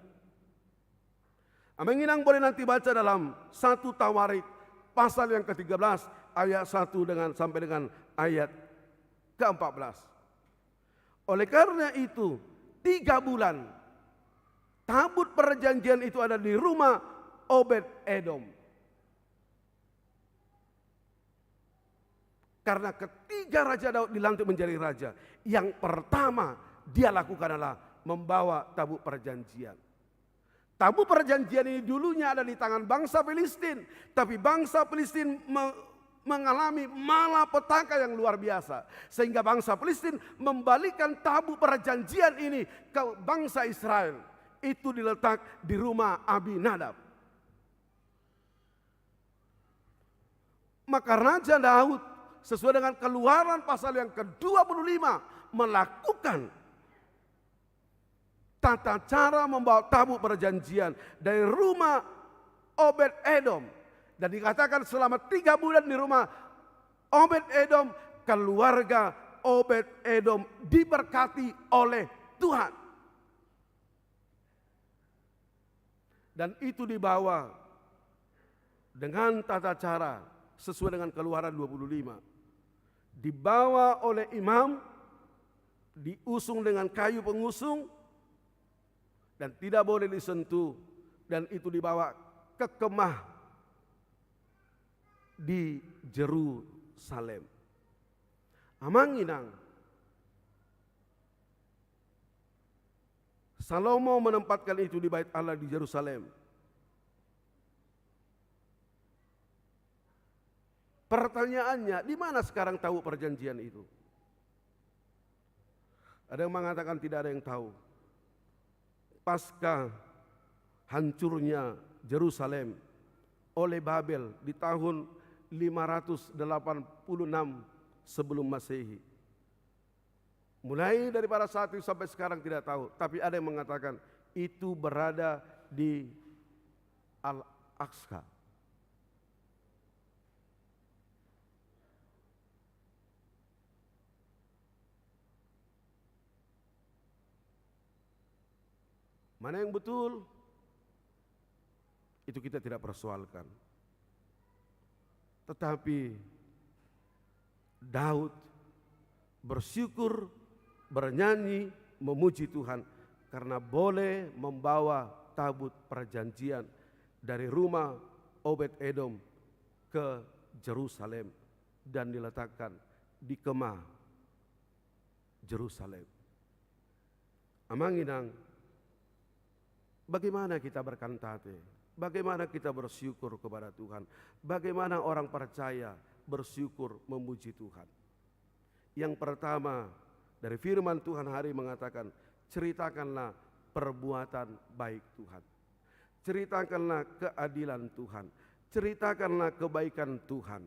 Amanginang boleh nanti baca dalam 1 Tawarik pasal yang ke-13 ayat 1 sampai dengan ayat ke-14. Oleh karena itu 3 bulan tabut perjanjian itu ada di rumah Obed Edom. Karena ketiga Raja Daud dilantik menjadi raja, yang pertama dia lakukan adalah membawa tabut perjanjian. Tabut perjanjian ini dulunya ada di tangan bangsa Filistin, tapi bangsa Filistin mengalami malapetaka yang luar biasa, sehingga bangsa Filistin membalikan tabut perjanjian ini ke bangsa Israel. Itu diletak di rumah Abinadab. Maka Raja Daud sesuai dengan Keluaran pasal yang ke-25 melakukan tata cara membawa tabut perjanjian dari rumah Obed Edom. Dan dikatakan selama 3 bulan di rumah Obed Edom, keluarga Obed Edom diberkati oleh Tuhan. Dan itu dibawa dengan tata cara sesuai dengan Keluaran 25. Dibawa oleh imam, diusung dengan kayu pengusung, dan tidak boleh disentuh. Dan itu dibawa ke kemah di Yerusalem. Amanginang, Salomo menempatkan itu di bait Allah di Yerusalem. Pertanyaannya, di mana sekarang tahu perjanjian itu? Ada yang mengatakan tidak ada yang tahu. Pasca hancurnya Yerusalem oleh Babel di tahun 586 sebelum Masehi. Mulai daripada saat itu sampai sekarang tidak tahu. Tapi ada yang mengatakan itu berada di Al-Aqsa. Mana yang betul? Itu kita tidak persoalkan. Tetapi Daud bersyukur, bernyanyi, memuji Tuhan karena boleh membawa tabut perjanjian dari rumah Obed-Edom ke Yerusalem dan diletakkan di kemah Yerusalem. Amanginang, bagaimana kita berkantate? Bagaimana kita bersyukur kepada Tuhan? Bagaimana orang percaya bersyukur memuji Tuhan? Yang pertama, dari firman Tuhan hari mengatakan, ceritakanlah perbuatan baik Tuhan. Ceritakanlah keadilan Tuhan. Ceritakanlah kebaikan Tuhan.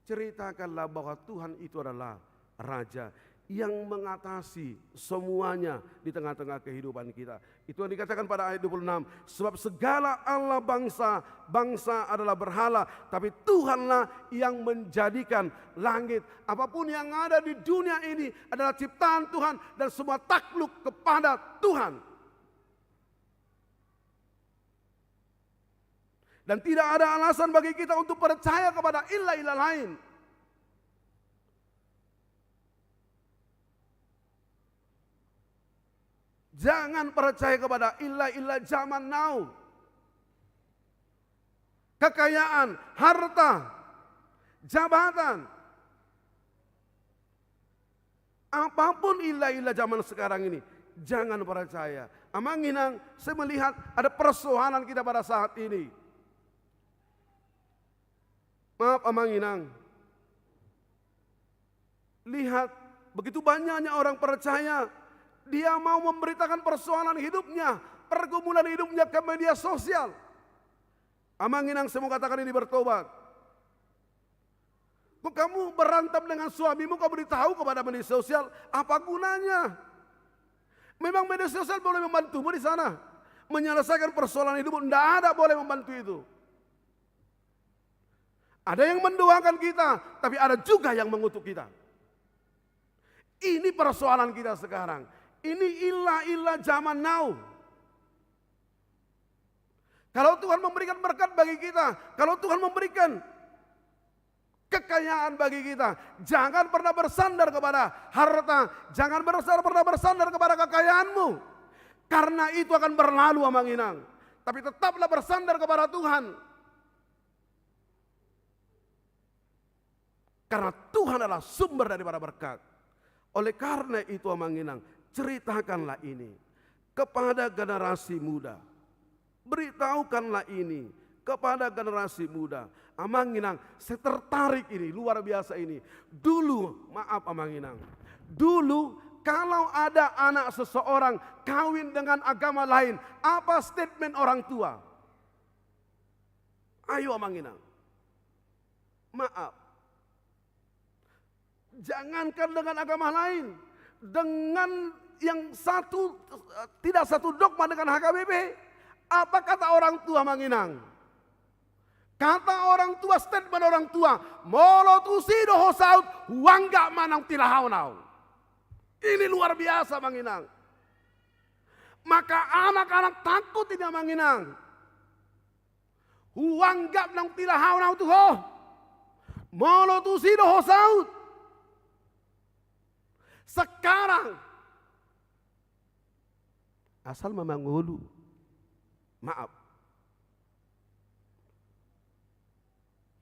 Ceritakanlah bahwa Tuhan itu adalah Raja yang mengatasi semuanya di tengah-tengah kehidupan kita. Itu yang dikatakan pada ayat 26. Sebab segala Allah bangsa adalah berhala, tapi Tuhanlah yang menjadikan langit. Apapun yang ada di dunia ini adalah ciptaan Tuhan dan semua takluk kepada Tuhan. Dan tidak ada alasan bagi kita untuk percaya kepada ilah-ilah lain. Jangan percaya kepada ilah-ilah zaman now. Kekayaan, harta, jabatan. Apapun ilah-ilah zaman sekarang ini, jangan percaya. Amanginang, saya melihat ada persoalan kita pada saat ini. Maaf Amanginang. Lihat, begitu banyaknya orang percaya. Dia mau memberitakan persoalan hidupnya, pergumulan hidupnya ke media sosial. Amanginang, saya mau katakan ini bertobat. Kok kamu berantem dengan suamimu, kau beritahu kepada media sosial, apa gunanya? Memang media sosial boleh membantumu di sana. Menyelesaikan persoalan hidupmu, tidak ada boleh membantu itu. Ada yang mendoakan kita, tapi ada juga yang mengutuk kita. Ini persoalan kita sekarang. Ini ilah-ilah zaman now. Kalau Tuhan memberikan berkat bagi kita, kalau Tuhan memberikan kekayaan bagi kita, jangan pernah bersandar kepada harta, jangan pernah bersandar kepada kekayaanmu. Karena itu akan berlalu Amanginang. Tapi tetaplah bersandar kepada Tuhan. Karena Tuhan adalah sumber daripada berkat. Oleh karena itu Amanginang, ceritakanlah ini kepada generasi muda. Beritahukanlah ini kepada generasi muda. Amanginang, saya tertarik ini, luar biasa ini. Dulu, maaf Amanginang, dulu kalau ada anak seseorang kawin dengan agama lain, apa statement orang tua? Ayo Amanginang, maaf. Jangankan dengan agama lain, dengan yang satu, tidak satu dogma dengan HKBP. Apa kata orang tua Manginang? Kata orang tua, statement orang tua, molo tusido hosaut wangga manang tilahaunau. Ini luar biasa Manginang. Maka anak-anak takut tidak Manginang. Wangga manang tilahaunau tuh ho. Molo tusido hosaut. Sekarang asal memangulu, maaf.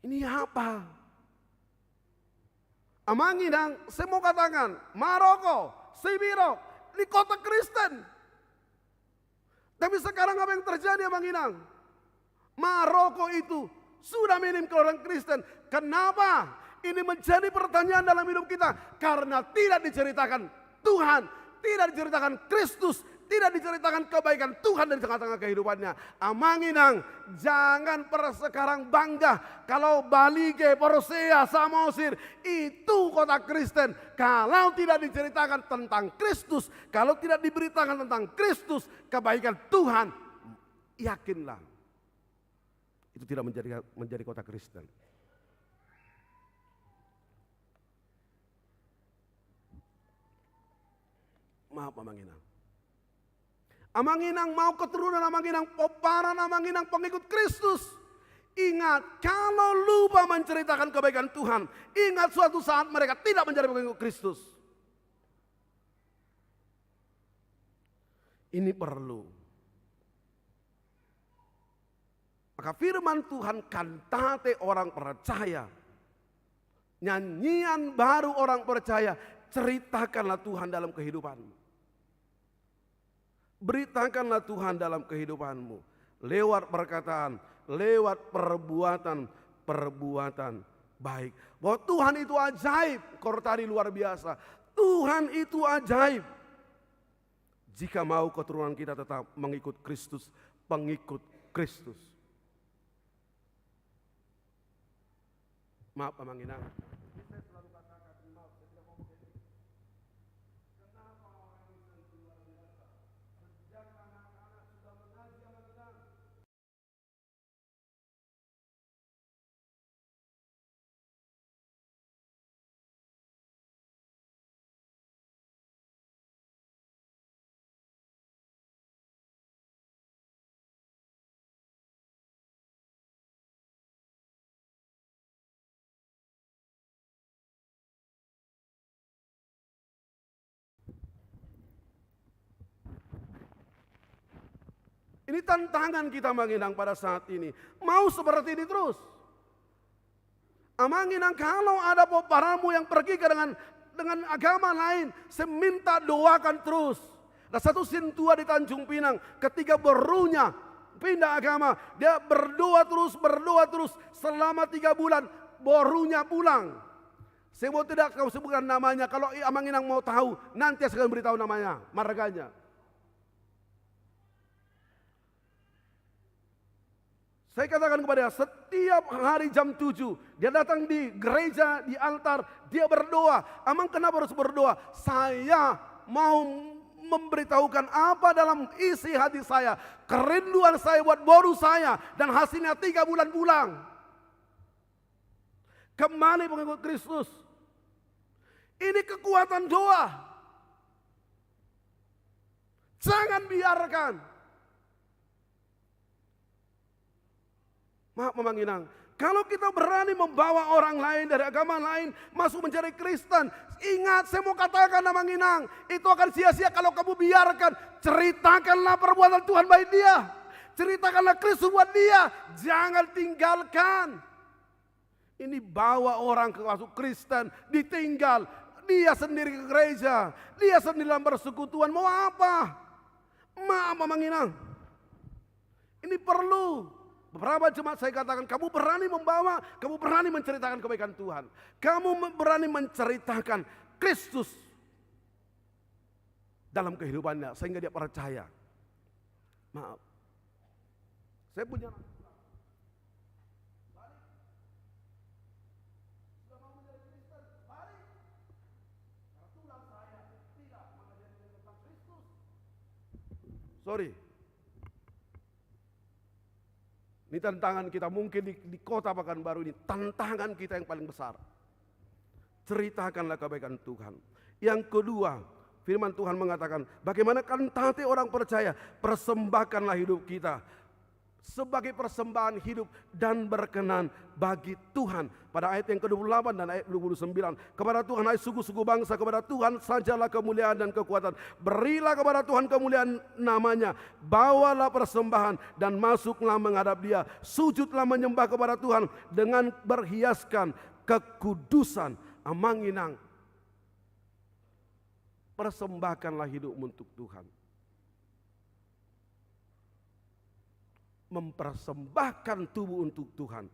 Ini apa? Amanginang, saya mau katakan, Maroko, Sibiro, ini kota Kristen. Tapi sekarang apa yang terjadi Amanginang? Maroko itu sudah minim ke orang Kristen. Kenapa? Ini menjadi pertanyaan dalam hidup kita. Karena tidak diceritakan Tuhan, tidak diceritakan Kristus, tidak diceritakan kebaikan Tuhan dari tengah-tengah kehidupannya. Amanginang, jangan sekarang bangga kalau Balige, Porosea, Samosir itu kota Kristen. Kalau tidak diceritakan tentang Kristus, kalau tidak diberitakan tentang Kristus, kebaikan Tuhan, yakinlah itu tidak menjadi kota Kristen. Maaf Amanginang. Amanginang mau keturunan Amanginang, peparan Amanginang pengikut Kristus. Ingat, kalau lupa menceritakan kebaikan Tuhan, ingat suatu saat mereka tidak menjadi pengikut Kristus. Ini perlu. Maka firman Tuhan, kantate orang percaya. Nyanyian baru orang percaya. Ceritakanlah Tuhan dalam kehidupanmu. Beritakanlah Tuhan dalam kehidupanmu. Lewat perkataan, lewat perbuatan baik. Bahwa Tuhan itu ajaib, Kortari luar biasa. Tuhan itu ajaib. Jika mau keturunan kita tetap mengikut Kristus, pengikut Kristus. Maaf Amang Inang. Ini tantangan kita Manginang pada saat ini. Mau seperti ini terus. Manginang, kalau ada poparamu yang pergi ke dengan agama lain, saya minta doakan terus. Ada satu sintua di Tanjung Pinang, ketika berunya pindah agama, dia berdoa terus selama 3 bulan, borunya pulang. Saya mau tidak kau sebutkan namanya, kalau Manginang mau tahu, nanti saya akan beritahu namanya, marganya. Saya katakan kepada dia, setiap hari jam 7, dia datang di gereja, di altar, dia berdoa. Amang kenapa harus berdoa? Saya mau memberitahukan apa dalam isi hati saya. Kerinduan saya buat boru saya, dan hasilnya 3 bulan pulang. Kembali pengikut Kristus. Ini kekuatan doa. Jangan biarkan. Maaf Manginang, kalau kita berani membawa orang lain dari agama lain masuk mencari Kristen, ingat saya mau katakan Manginang, itu akan sia-sia kalau kamu biarkan. Ceritakanlah perbuatan Tuhan baik dia, ceritakanlah Kristus buat dia, jangan tinggalkan. Ini bawa orang ke masuk Kristen, ditinggal, dia sendiri ke gereja, dia sendiri dalam persekutuan, mau apa? Maaf Manginang, ini perlu. Beberapa jemaat saya katakan, kamu berani membawa, kamu berani menceritakan kebaikan Tuhan. Kamu berani menceritakan Kristus dalam kehidupannya, sehingga dia percaya. Maaf. Saya punya anak. Sudah mau menjadi Kristen, balik. Karena Tuhan saya tidak mengajari tentang Kristus. Sorry. Ini tantangan kita mungkin di kota Pekanbaru ini, tantangan kita yang paling besar. Ceritakanlah kebaikan Tuhan. Yang kedua, firman Tuhan mengatakan, bagaimana kantate orang percaya, persembahkanlah hidup kita sebagai persembahan hidup dan berkenan bagi Tuhan. Pada ayat yang ke-28 dan ayat 29, kepada Tuhan hai suku-suku bangsa, kepada Tuhan sajalah kemuliaan dan kekuatan. Berilah kepada Tuhan kemuliaan namanya, bawalah persembahan dan masuklah menghadap dia. Sujudlah menyembah kepada Tuhan dengan berhiaskan kekudusan. Manginang, persembahkanlah hidup untuk Tuhan. Mempersembahkan tubuh untuk Tuhan,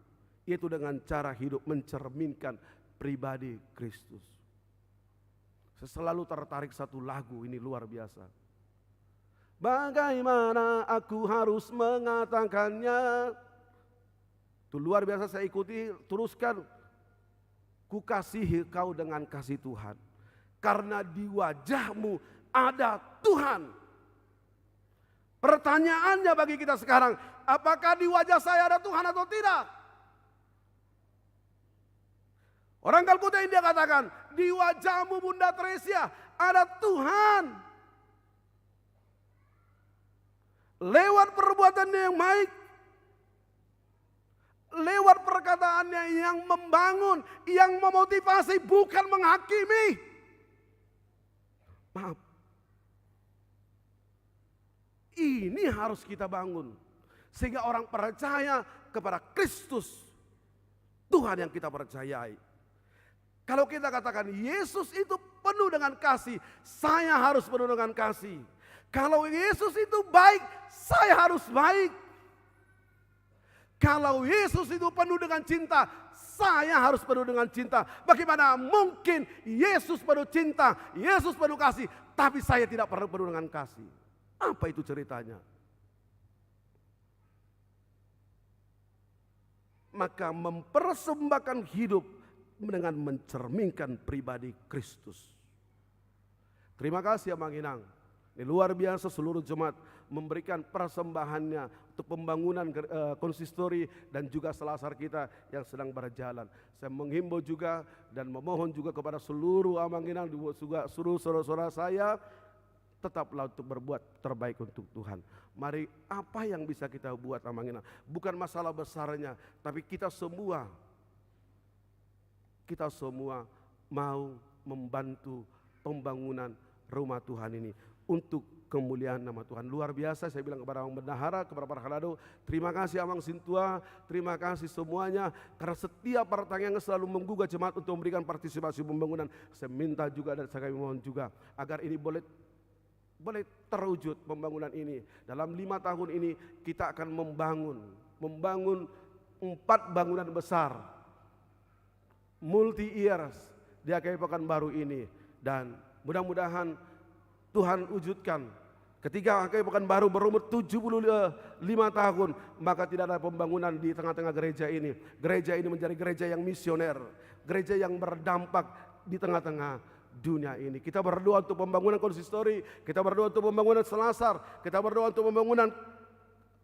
yaitu dengan cara hidup mencerminkan pribadi Kristus. Saya selalu tertarik satu lagu, ini luar biasa. Bagaimana aku harus mengatakannya? Itu luar biasa, saya ikuti, teruskan. Ku kasihi kau dengan kasih Tuhan, karena di wajahmu ada Tuhan. Pertanyaannya bagi kita sekarang, apakah di wajah saya ada Tuhan atau tidak? Orang Kalkuta India katakan, di wajahmu Bunda Tresia ada Tuhan. Lewat perbuatannya yang baik, lewat perkataannya yang membangun, yang memotivasi, bukan menghakimi. Maaf. Ini harus kita bangun. Sehingga orang percaya kepada Kristus, Tuhan yang kita percayai. Kalau kita katakan Yesus itu penuh dengan kasih, saya harus penuh dengan kasih. Kalau Yesus itu baik, saya harus baik. Kalau Yesus itu penuh dengan cinta, saya harus penuh dengan cinta. Bagaimana mungkin Yesus penuh cinta, Yesus penuh kasih, tapi saya tidak pernah penuh dengan kasih? Apa itu ceritanya? Maka mempersembahkan hidup dengan mencerminkan pribadi Kristus. Terima kasih Amang Inang. Ini luar biasa, seluruh jemaat memberikan persembahannya untuk pembangunan konsistori dan juga selasar kita yang sedang berjalan. Saya menghimbau juga dan memohon juga kepada seluruh Amang Inang, juga seluruh saudara-saudara saya, tetaplah untuk berbuat terbaik untuk Tuhan. Mari, apa yang bisa kita buat Amang Inang? Bukan masalah besarnya, tapi kita semua mau membantu pembangunan rumah Tuhan ini untuk kemuliaan nama Tuhan. Luar biasa, saya bilang kepada Amang Bendahara, kepada para halado, terima kasih Amang Sintua, terima kasih semuanya, karena setiap pertanyaan selalu menggugah jemaat untuk memberikan partisipasi pembangunan. Saya minta juga dan saya mohon juga agar ini boleh terwujud pembangunan ini. Dalam 5 tahun ini kita akan membangun 4 bangunan besar multi years di AKI Pekanbaru ini, dan mudah-mudahan Tuhan wujudkan. Ketika AKI Pekanbaru berumur 75 tahun, maka tidak ada pembangunan di tengah-tengah gereja ini. Gereja ini menjadi gereja yang misioner, gereja yang berdampak di tengah-tengah dunia ini. Kita berdoa untuk pembangunan konsistori, kita berdoa untuk pembangunan selasar, kita berdoa untuk pembangunan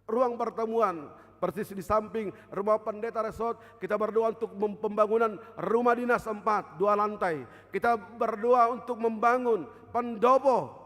ruang pertemuan persis di samping rumah pendeta resort. Kita berdoa untuk pembangunan rumah dinas 4, 2 lantai. Kita berdoa untuk membangun pendopo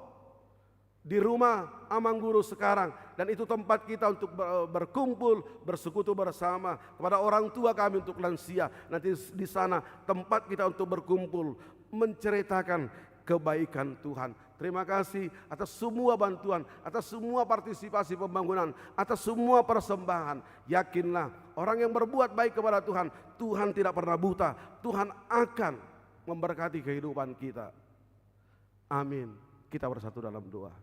di rumah Amang Guru sekarang, dan itu tempat kita untuk berkumpul, bersekutu bersama. Kepada orang tua kami untuk lansia, nanti di sana tempat kita untuk berkumpul, menceritakan kebaikan Tuhan. Terima kasih atas semua bantuan, atas semua partisipasi pembangunan, atas semua persembahan. Yakinlah, orang yang berbuat baik kepada Tuhan, Tuhan tidak pernah buta. Tuhan akan memberkati kehidupan kita. Amin. Kita bersatu dalam doa.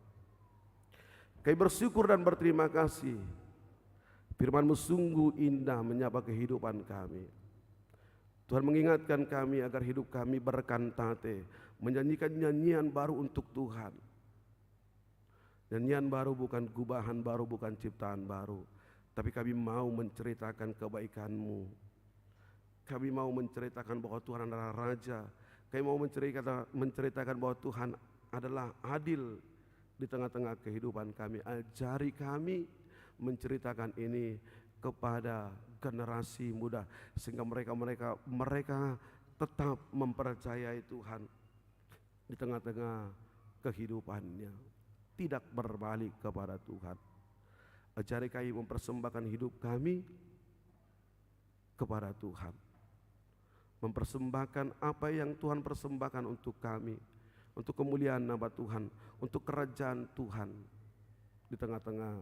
Kami bersyukur dan berterima kasih. Firman-Mu sungguh indah menyapa kehidupan kami. Tuhan mengingatkan kami agar hidup kami berkantate, menyanyikan nyanyian baru untuk Tuhan. Nyanyian baru bukan gubahan baru, bukan ciptaan baru, tapi kami mau menceritakan kebaikan-Mu. Kami mau menceritakan bahwa Tuhan adalah Raja. Kami mau menceritakan bahwa Tuhan adalah adil di tengah-tengah kehidupan kami. Ajari kami menceritakan ini kepada generasi muda, sehingga mereka tetap mempercayai Tuhan di tengah-tengah kehidupannya, tidak berbalik kepada Tuhan. Ajari kami mempersembahkan hidup kami kepada Tuhan, mempersembahkan apa yang Tuhan persembahkan untuk kami, untuk kemuliaan nama Tuhan, untuk kerajaan Tuhan di tengah-tengah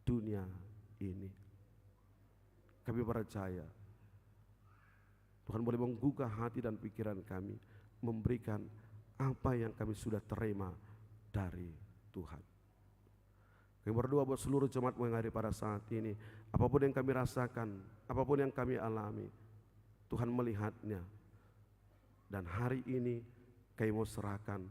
dunia ini. Kami percaya Tuhan boleh menggugah hati dan pikiran kami, memberikan apa yang kami sudah terima dari Tuhan. Kami berdoa buat seluruh jemaat yang hari pada saat ini, apapun yang kami rasakan, apapun yang kami alami, Tuhan melihatnya. Dan hari ini kami mau serahkan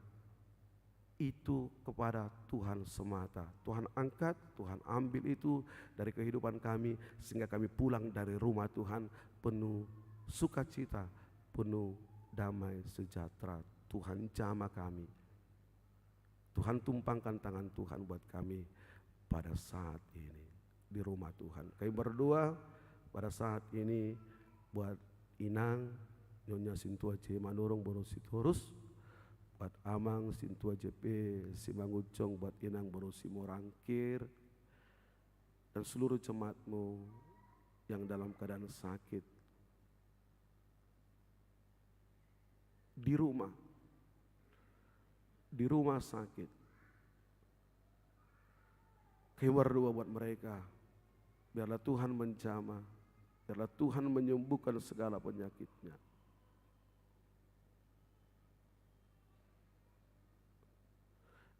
itu kepada Tuhan semata. Tuhan angkat, Tuhan ambil itu dari kehidupan kami, sehingga kami pulang dari rumah Tuhan penuh sukacita, penuh damai sejahtera. Tuhan jamah kami, Tuhan tumpangkan tangan Tuhan buat kami pada saat ini di rumah Tuhan. Kami berdoa pada saat ini buat Inang, Nyonya Sintua C. Manurung Borosi Torus, buat Amang Sintua JP Simangucong, buat Inang Borosi Morangkir, dan seluruh jemaat-Mu yang dalam keadaan sakit di rumah sakit. Kami berdoa buat mereka, biarlah Tuhan menjamah, biarlah Tuhan menyembuhkan segala penyakitnya.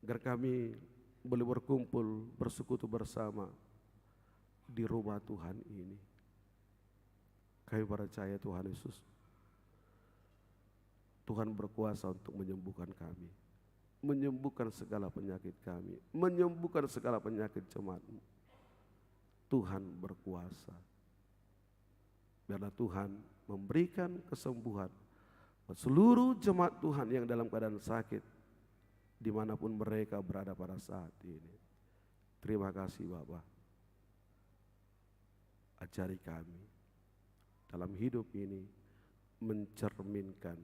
Agar kami boleh berkumpul, bersekutu bersama di rumah Tuhan ini. Kami percaya Tuhan Yesus, Tuhan berkuasa untuk menyembuhkan kami, menyembuhkan segala penyakit kami, menyembuhkan segala penyakit jemaat-Mu. Tuhan berkuasa. Biarlah Tuhan memberikan kesembuhan buat seluruh jemaat Tuhan yang dalam keadaan sakit, dimanapun mereka berada pada saat ini. Terima kasih Bapa. Ajari kami dalam hidup ini mencerminkan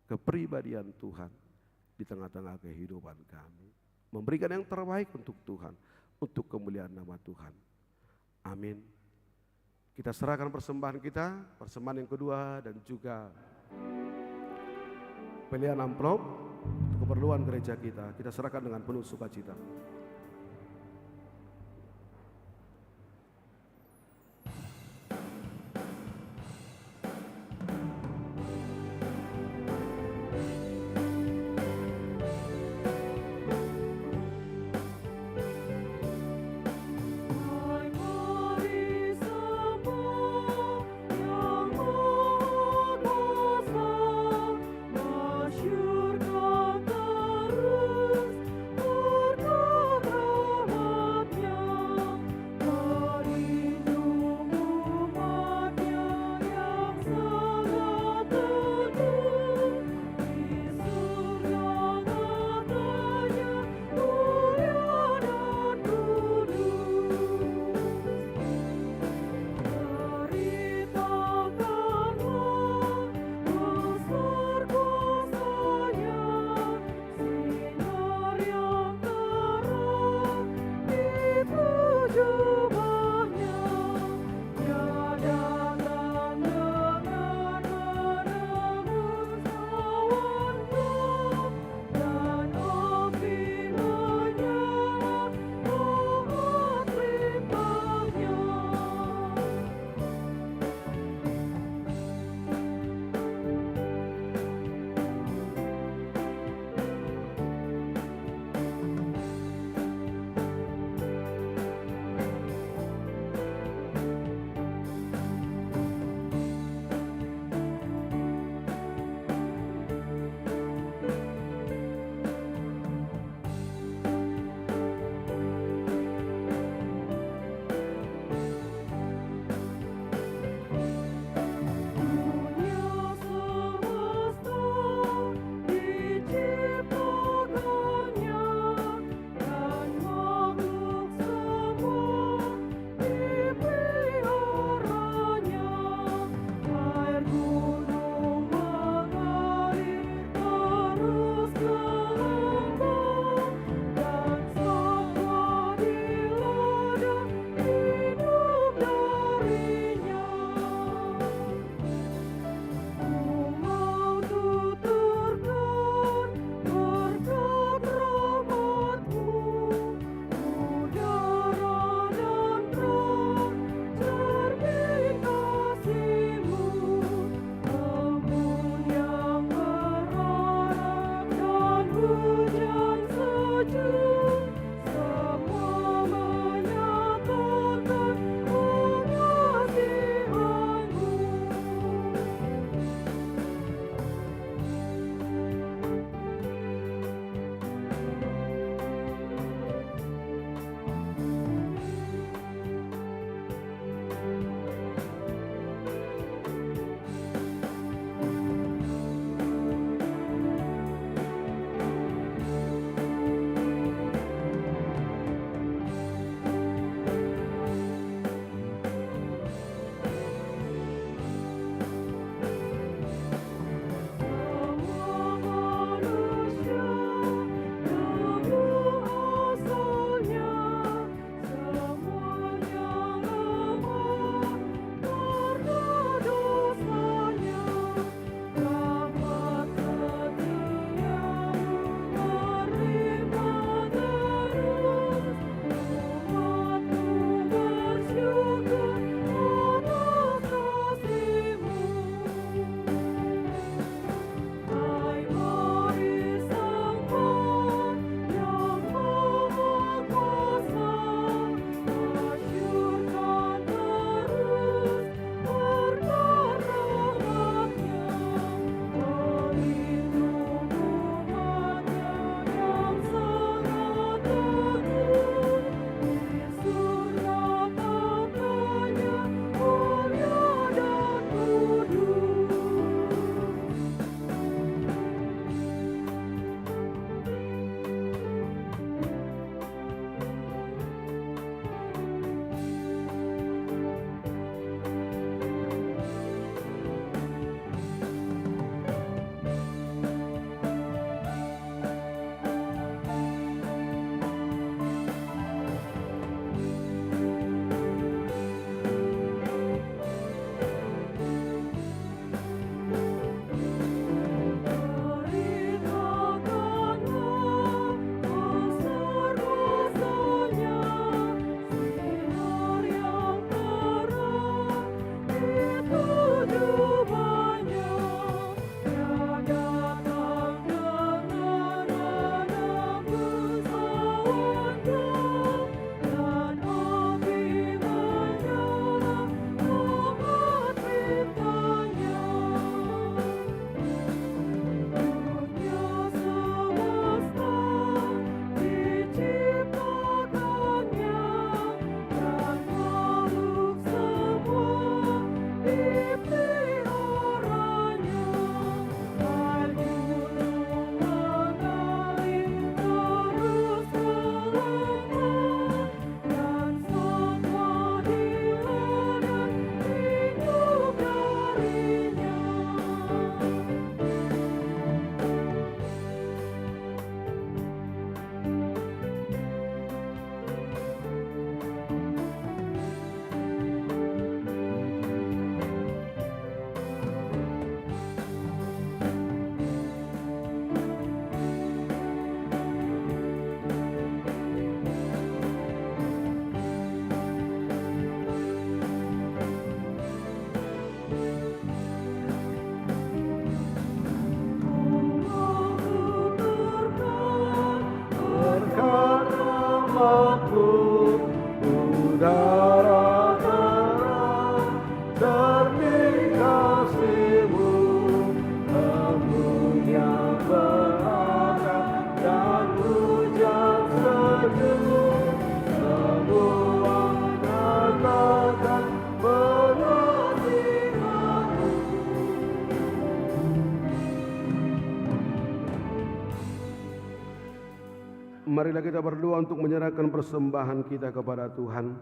kepribadian Tuhan di tengah-tengah kehidupan kami. Memberikan yang terbaik untuk Tuhan, untuk kemuliaan nama Tuhan. Amin. Kita serahkan persembahan kita, persembahan yang kedua dan juga pilihan amplop untuk keperluan gereja kita. Kita serahkan dengan penuh sukacita. Masyurkan terus berkat marilah kita berdoa untuk menyerahkan persembahan kita kepada Tuhan.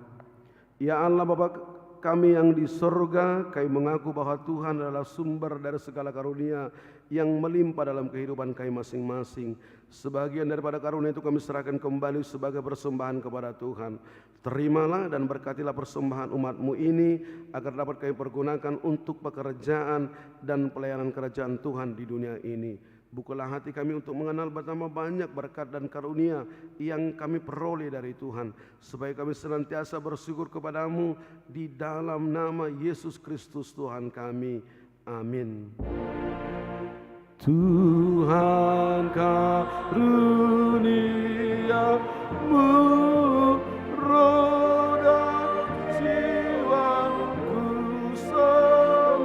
Ya Allah Bapa kami yang di sorga, kami mengaku bahwa Tuhan adalah sumber dari segala karunia yang melimpah dalam kehidupan kami masing-masing. Sebagian daripada karunia itu kami serahkan kembali sebagai persembahan kepada Tuhan. Terimalah dan berkatilah persembahan umat-Mu ini, agar dapat kami pergunakan untuk pekerjaan dan pelayanan kerajaan Tuhan di dunia ini. Bukalah hati kami untuk mengenal betapa banyak berkat dan karunia yang kami peroleh dari Tuhan, supaya kami senantiasa bersyukur kepadamu di dalam nama Yesus Kristus Tuhan kami. Amin. Tuhan karuniamu roh dan jiwaku semua.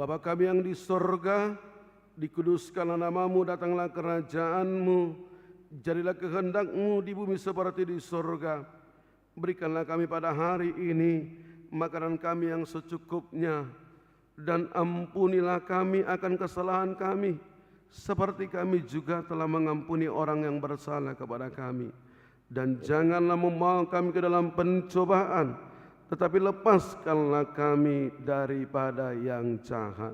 Bapa kami yang di sorga, dikuduskanlah namamu, datanglah kerajaanmu, jadilah kehendak-Mu di bumi seperti di sorga. Berikanlah kami pada hari ini makanan kami yang secukupnya, dan ampunilah kami akan kesalahan kami, seperti kami juga telah mengampuni orang yang bersalah kepada kami. Dan janganlah membawa kami ke dalam pencobaan, tetapi lepaskanlah kami daripada yang jahat.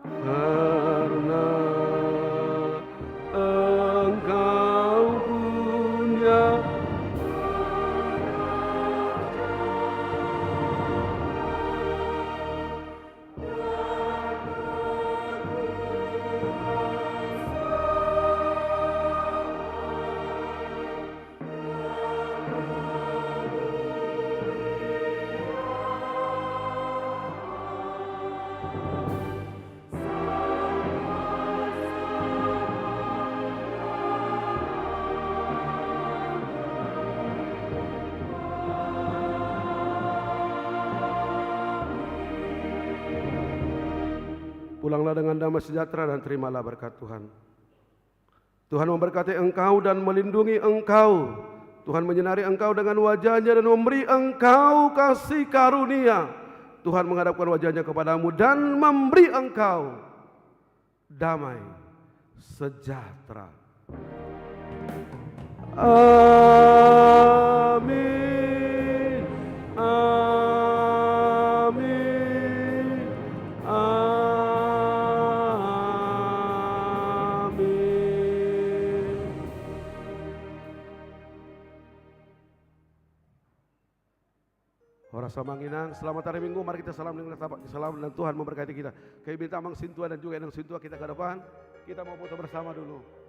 Karena Engkau punya pulanglah dengan damai sejahtera dan terimalah berkat Tuhan. Tuhan memberkati engkau dan melindungi engkau. Tuhan menyinari engkau dengan wajah-Nya dan memberi engkau kasih karunia. Tuhan menghadapkan wajah-Nya kepadamu dan memberi engkau damai sejahtera. Amin. Amin. Amin. Ora samanginan, selamat hari Minggu. Mari kita salam dengan salam dan Tuhan memberkati kita. Kami minta Mang Sintua dan juga Enang Sintua kita ke depan. Kita mau foto bersama dulu.